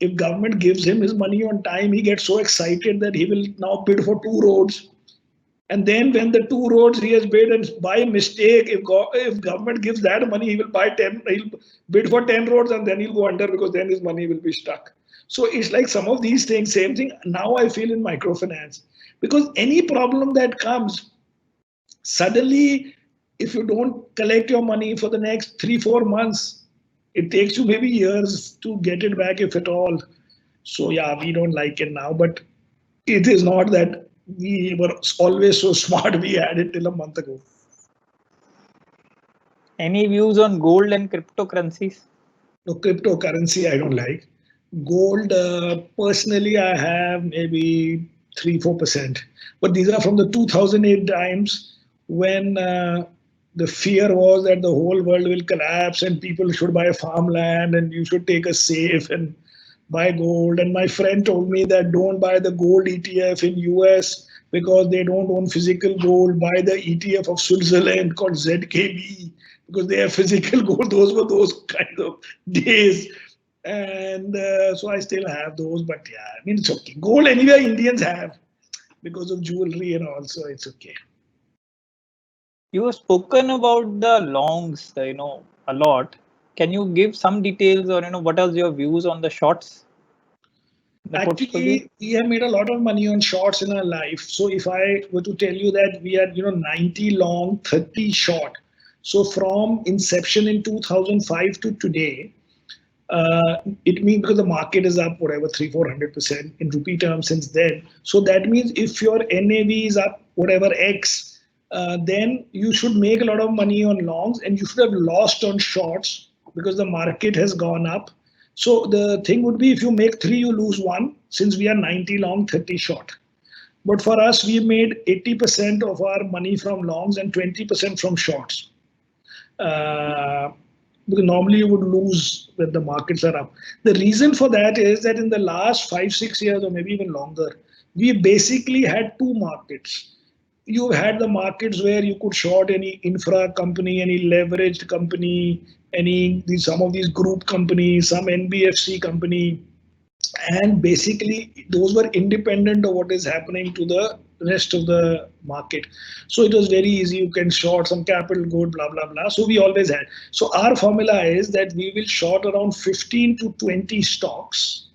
if government gives him his money on time, he gets so excited that he will now bid for 2 roads. And then when the 2 roads he has bid, and by mistake, if government gives that money, he will buy 10, he'll bid for 10 roads, and then he'll go under, because then his money will be stuck. So it's like some of these things, same thing. Now I feel in microfinance, because any problem that comes, suddenly, if you don't collect your money for the next 3-4 months, it takes you maybe years to get it back, if at all. So yeah, we don't like it now, but it is not that we were always so smart we had it till a month ago. Any views on gold and cryptocurrencies? No, cryptocurrency I don't like. Gold, personally, I have maybe 3-4%. But these are from the 2008 times, when the fear was that the whole world will collapse and people should buy farmland and you should take a safe and buy gold. And my friend told me that don't buy the gold ETF in US because they don't own physical gold. Buy the ETF of Switzerland called ZKB because they have physical gold. Those were those kind of days. And so I still have those, but yeah, I mean, it's okay. Gold anyway Indians have because of jewelry and also it's okay. You have spoken about the longs, a lot. Can you give some details, or what are your views on the shorts? Actually, we have made a lot of money on shorts in our life. So if I were to tell you that we are 90 long, 30 short. So from inception in 2005 to today, it means, because the market is up whatever 300-400% in rupee terms since then. So that means if your NAV is up whatever X, then you should make a lot of money on longs, and you should have lost on shorts because the market has gone up. So the thing would be, if you make 3, you lose 1, since we are 90 long, 30 short. But for us, we made 80% of our money from longs and 20% from shorts. Because normally you would lose when the markets are up. The reason for that is that in the last 5-6 years, or maybe even longer, we basically had 2 markets. You had the markets where you could short any infra company, any leveraged company, some of these group companies, some NBFC company, and basically those were independent of what is happening to the rest of the market. So it was very easy. You can short some capital good, blah, blah, blah. So we always had. So our formula is that we will short around 15 to 20 stocks,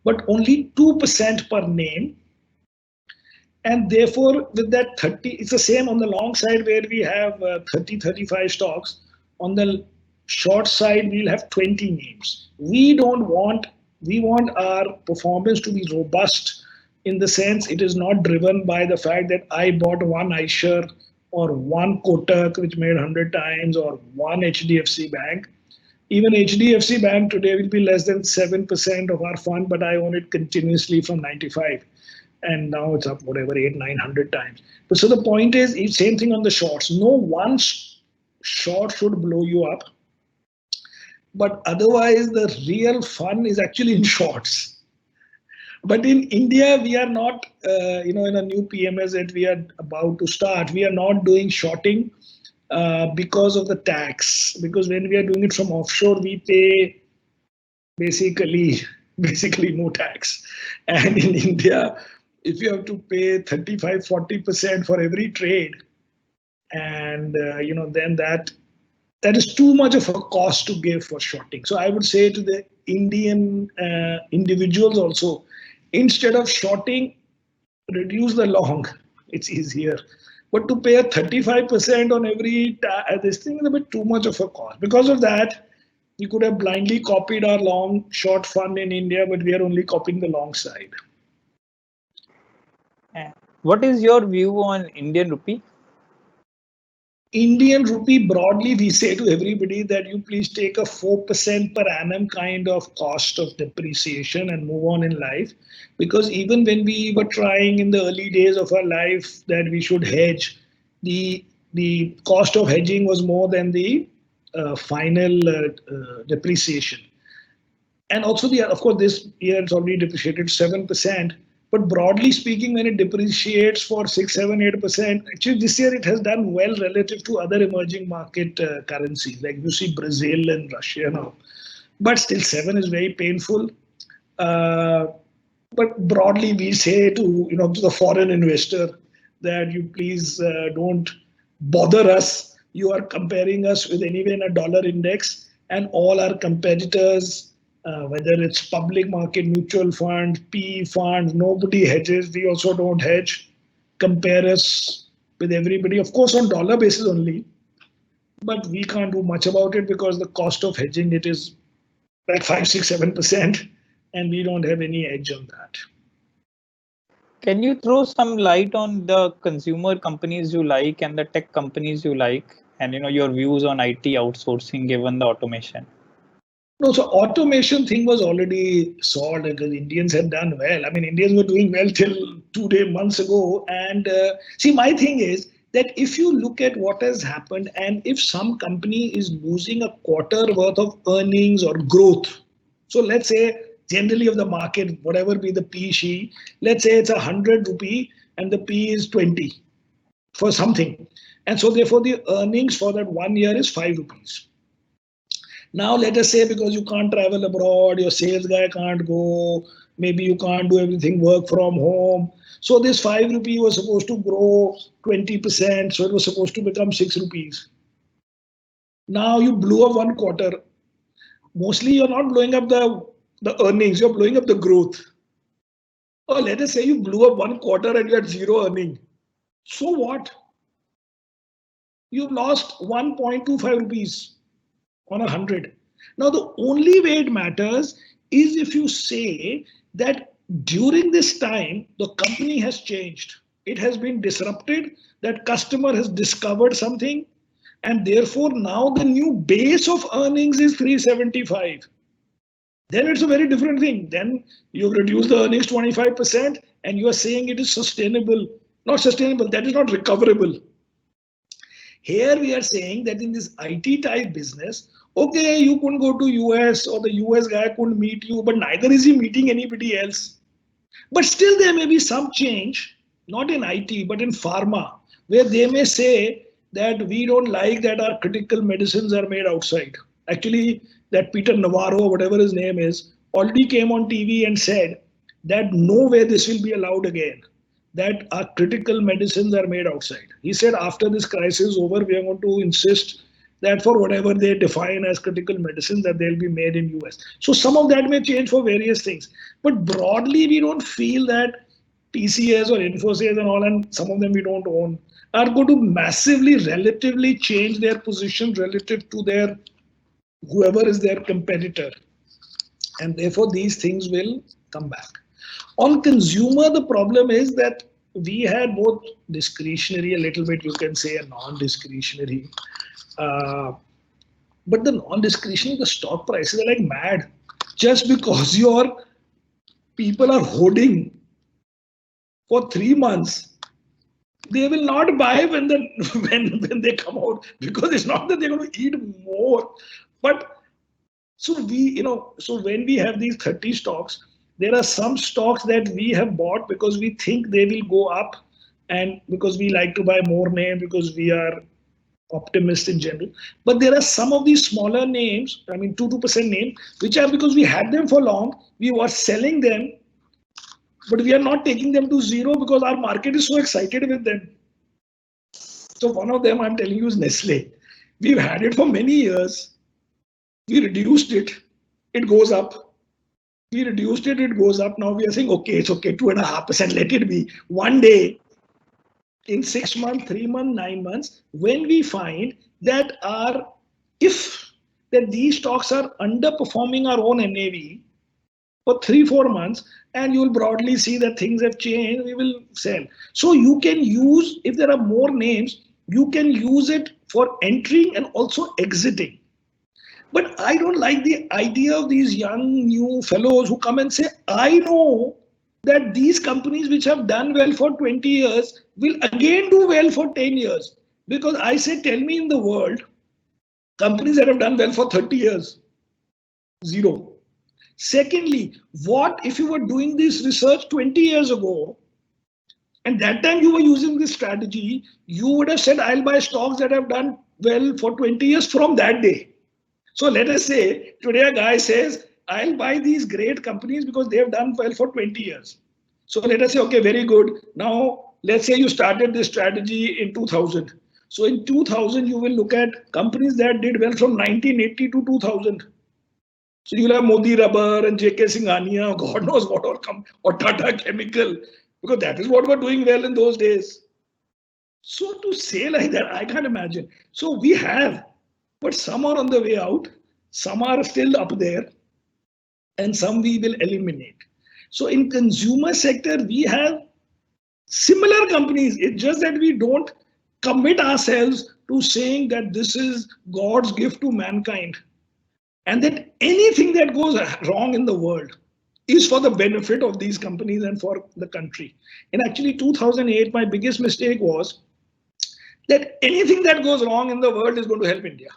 but only 2% per name. And therefore, with that 30, it's the same on the long side where we have 30-35 stocks. On the short side, we'll have 20 names. We want our performance to be robust, in the sense it is not driven by the fact that I bought one iShares or one Kotak, which made 100 times, or one HDFC Bank. Even HDFC Bank today will be less than 7% of our fund, but I own it continuously from 95. And now it's up whatever 800-900 times. But so the point is, same thing on the shorts. No one short should blow you up, but otherwise the real fun is actually in shorts. But in India, we are not, in a new PMS that we are about to start, we are not doing shorting because of the tax. Because when we are doing it from offshore, we pay basically no tax. And in India, if you have to pay 35-40% for every trade, and then that is too much of a cost to give for shorting. So I would say to the Indian individuals also, instead of shorting, reduce the long. It's easier. But to pay a 35% on every this thing is a bit too much of a cost. Because of that, we could have blindly copied our long short fund in India, but we are only copying the long side. What is your view on Indian rupee? Indian rupee, broadly, we say to everybody that you please take a 4% per annum kind of cost of depreciation and move on in life. Because even when we were trying in the early days of our life that we should hedge, the cost of hedging was more than the final depreciation. And also, of course, this year it's already depreciated 7%. But broadly speaking, when it depreciates for 6, 7, 8%, actually this year it has done well relative to other emerging market currencies. Like you see Brazil and Russia now. But still 7 is very painful. Uh, but broadly we say to the foreign investor that you please don't bother us. You are comparing us with anyway in a dollar index, and all our competitors, whether it's public market mutual fund, PE fund, nobody hedges. We also don't hedge. Compare us with everybody, of course, on dollar basis only, but we can't do much about it because the cost of hedging it is like 5, 6, 7%, and we don't have any edge on that. Can you throw some light on the consumer companies you like and the tech companies you like, and your views on IT outsourcing given the automation? No, so automation thing was already solved because Indians had done well. I mean, Indians were doing well till 2 months ago. And see, my thing is that if you look at what has happened, and if some company is losing a quarter worth of earnings or growth, so let's say generally of the market, whatever be the P she, let's say it's 100 rupee and the P is 20 for something. And so therefore the earnings for that 1 year is 5 rupees. Now, let us say because you can't travel abroad, your sales guy can't go, maybe you can't do everything work from home. So this 5 rupee was supposed to grow 20%, so it was supposed to become 6 rupees. Now you blew up 1 quarter. Mostly you're not blowing up the earnings, you're blowing up the growth. Or let us say you blew up 1 quarter and you had zero earning. So what? You've lost 1.25 rupees on 100. Now, the only way it matters is if you say that during this time, the company has changed. It has been disrupted, that customer has discovered something, and therefore now the new base of earnings is 375. Then it's a very different thing. Then you reduce the earnings 25% and you are saying it is sustainable. Not sustainable, that is not recoverable. Here we are saying that in this IT type business, okay, you couldn't go to US or the US guy couldn't meet you, but neither is he meeting anybody else. But still there may be some change, not in IT, but in pharma, where they may say that we don't like that our critical medicines are made outside. Actually, that Peter Navarro, whatever his name is, already came on TV and said that no way this will be allowed again, that our critical medicines are made outside. He said after this crisis is over, we are going to insist that for whatever they define as critical medicine, that they'll be made in US. So some of that may change for various things. But broadly, we don't feel that TCS or Infosys and all, and some of them we don't own, are going to massively, relatively change their position relative to their whoever is their competitor. And therefore, these things will come back. On consumer, the problem is that we had both discretionary, a little bit, you can say, a non-discretionary. But the non-discretionary, the stock prices are like mad. Just because your people are hoarding for 3 months, they will not buy when they come out, because it's not that they're going to eat more. But so when we have these 30 stocks, there are some stocks that we have bought because we think they will go up, and because we like to buy more names, because we are optimists in general. But there are some of these smaller names, I mean 2% names, which are because we had them for long, we were selling them, but we are not taking them to zero because our market is so excited with them. So one of them I'm telling you is Nestle. We've had it for many years. We reduced it, it goes up. We reduced it, it goes up. Now we are saying, okay, it's okay, 2.5%, let it be. One day, in 6 months, 3 months, 9 months, when we find that that these stocks are underperforming our own NAV for 3-4 months, and you will broadly see that things have changed, we will sell. So you can use, if there are more names, you can use it for entering and also exiting. But I don't like the idea of these young new fellows who come and say, I know that these companies which have done well for 20 years will again do well for 10 years. Because I say, tell me in the world, companies that have done well for 30 years, zero. Secondly, what if you were doing this research 20 years ago, and that time you were using this strategy, you would have said, I'll buy stocks that have done well for 20 years from that day. So let us say today a guy says, I'll buy these great companies because they have done well for 20 years. So let us say, okay, very good. Now, let's say you started this strategy in 2000. So in 2000, you will look at companies that did well from 1980 to 2000. So you'll have Modi Rubber and JK Singhania, God knows what all come, or Tata Chemical, because that is what were doing well in those days. So to say like that, I can't imagine. So we have, but some are on the way out, some are still up there, and some we will eliminate. So in consumer sector, we have similar companies. It's just that we don't commit ourselves to saying that this is God's gift to mankind, and that anything that goes wrong in the world is for the benefit of these companies and for the country. In actually 2008, my biggest mistake was that anything that goes wrong in the world is going to help India.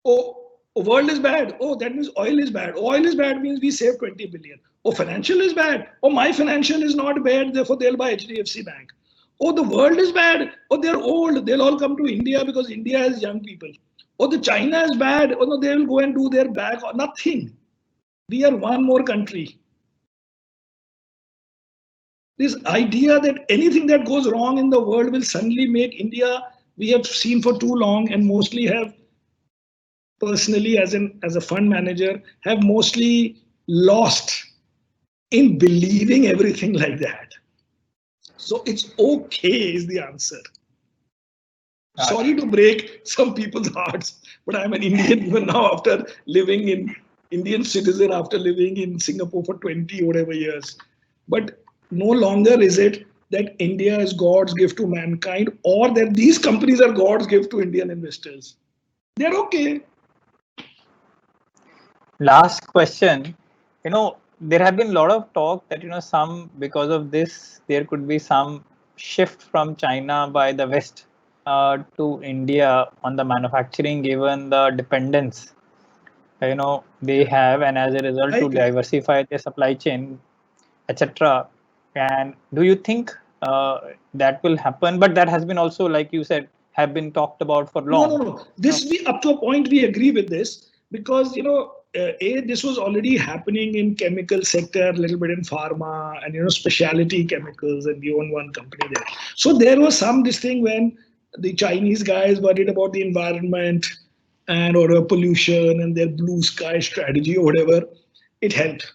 Oh, world is bad. Oh, that means oil is bad. Oil is bad means we save 20 billion. Oh, financial is bad. Oh, my financial is not bad, therefore they'll buy HDFC Bank. Oh, the world is bad. Oh, they're old. They'll all come to India because India has young people. Oh, the China is bad. Oh, no, they will go and do their back. Or nothing. We are one more country. This idea that anything that goes wrong in the world will suddenly make India, we have seen for too long and mostly have personally as a fund manager have mostly lost in believing everything like that. So it's okay is the answer. Sorry to break some people's hearts, but I'm an Indian even now after living in Indian citizen after living in Singapore for 20 whatever years. But no longer is it that India is God's gift to mankind or that these companies are God's gift to Indian investors. They're okay. Last question. There have been a lot of talk that, some because of this, there could be some shift from China by the West to India on the manufacturing, given the dependence, they have, and as a result to diversify their supply chain, etc. And do you think that will happen? But that has been also, like you said, have been talked about for long. No. This we up to a point we agree with this because this was already happening in chemical sector, a little bit in pharma and specialty chemicals, and we own one company there. So there was this thing when the Chinese guys worried about the environment and or pollution and their blue sky strategy or whatever, it helped.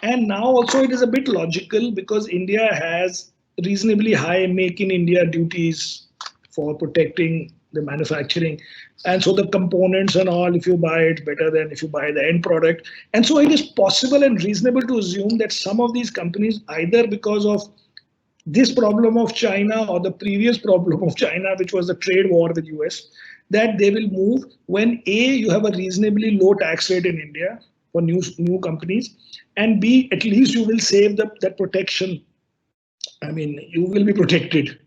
And now also it is a bit logical because India has reasonably high make in India duties for protecting the manufacturing. And so the components and all, if you buy it better than if you buy the end product. And so it is possible and reasonable to assume that some of these companies, either because of this problem of China or the previous problem of China, which was the trade war with US, that they will move when A, you have a reasonably low tax rate in India for new companies, and B, at least you will save that protection. I mean, you will be protected.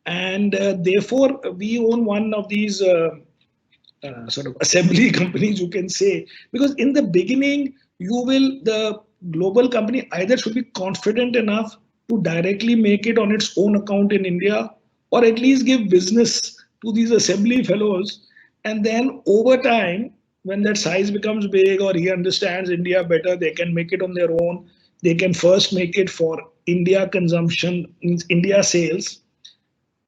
And therefore, we own one of these sort of assembly companies, you can say, because in the beginning, the global company either should be confident enough to directly make it on its own account in India, or at least give business to these assembly fellows. And then over time, when that size becomes big or he understands India better, they can make it on their own. They can first make it for India consumption, means India sales.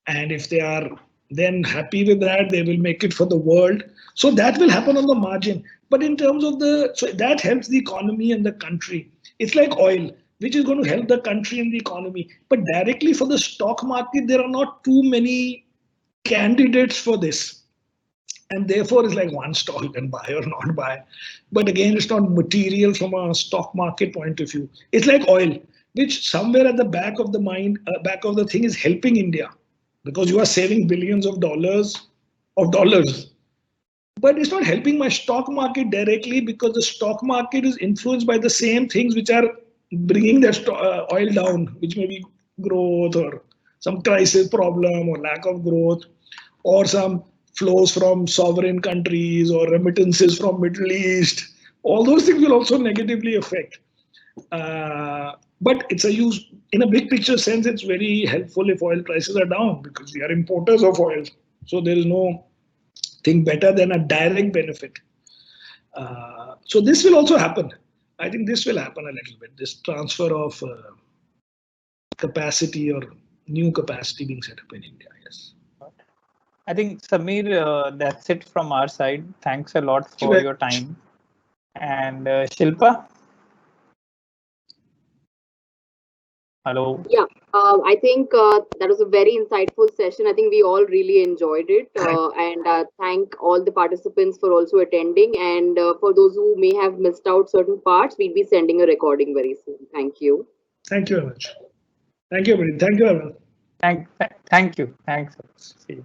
And if they are then happy with that, they will make it for the world. So that will happen on the margin. But in terms of so that helps the economy and the country. It's like oil, which is going to help the country and the economy. But directly for the stock market, there are not too many candidates for this. And therefore, it's like one stock you can buy or not buy. But again, it's not material from a stock market point of view. It's like oil, which somewhere at the back of the mind, back of the thing is helping India because you are saving billions of dollars. But it's not helping my stock market directly because the stock market is influenced by the same things which are bringing that oil down, which may be growth or some crisis problem or lack of growth or some flows from sovereign countries or remittances from Middle East all those things will also negatively affect. But it's a use in a big picture sense. It's very helpful if oil prices are down because we are importers of oil. So there is no thing better than a direct benefit. So this will also happen. I think this will happen a little bit. This transfer of capacity or new capacity being set up in India. Yes. I think Samir, that's it from our side. Thanks a lot for your time. And Shilpa. Hello. Yeah, I think that was a very insightful session. I think we all really enjoyed it. And thank all the participants for also attending. And for those who may have missed out certain parts, we'll be sending a recording very soon. Thank you. Thank you very much. Thank you, everybody. Thank you, everyone. Thank you. Thanks. See you.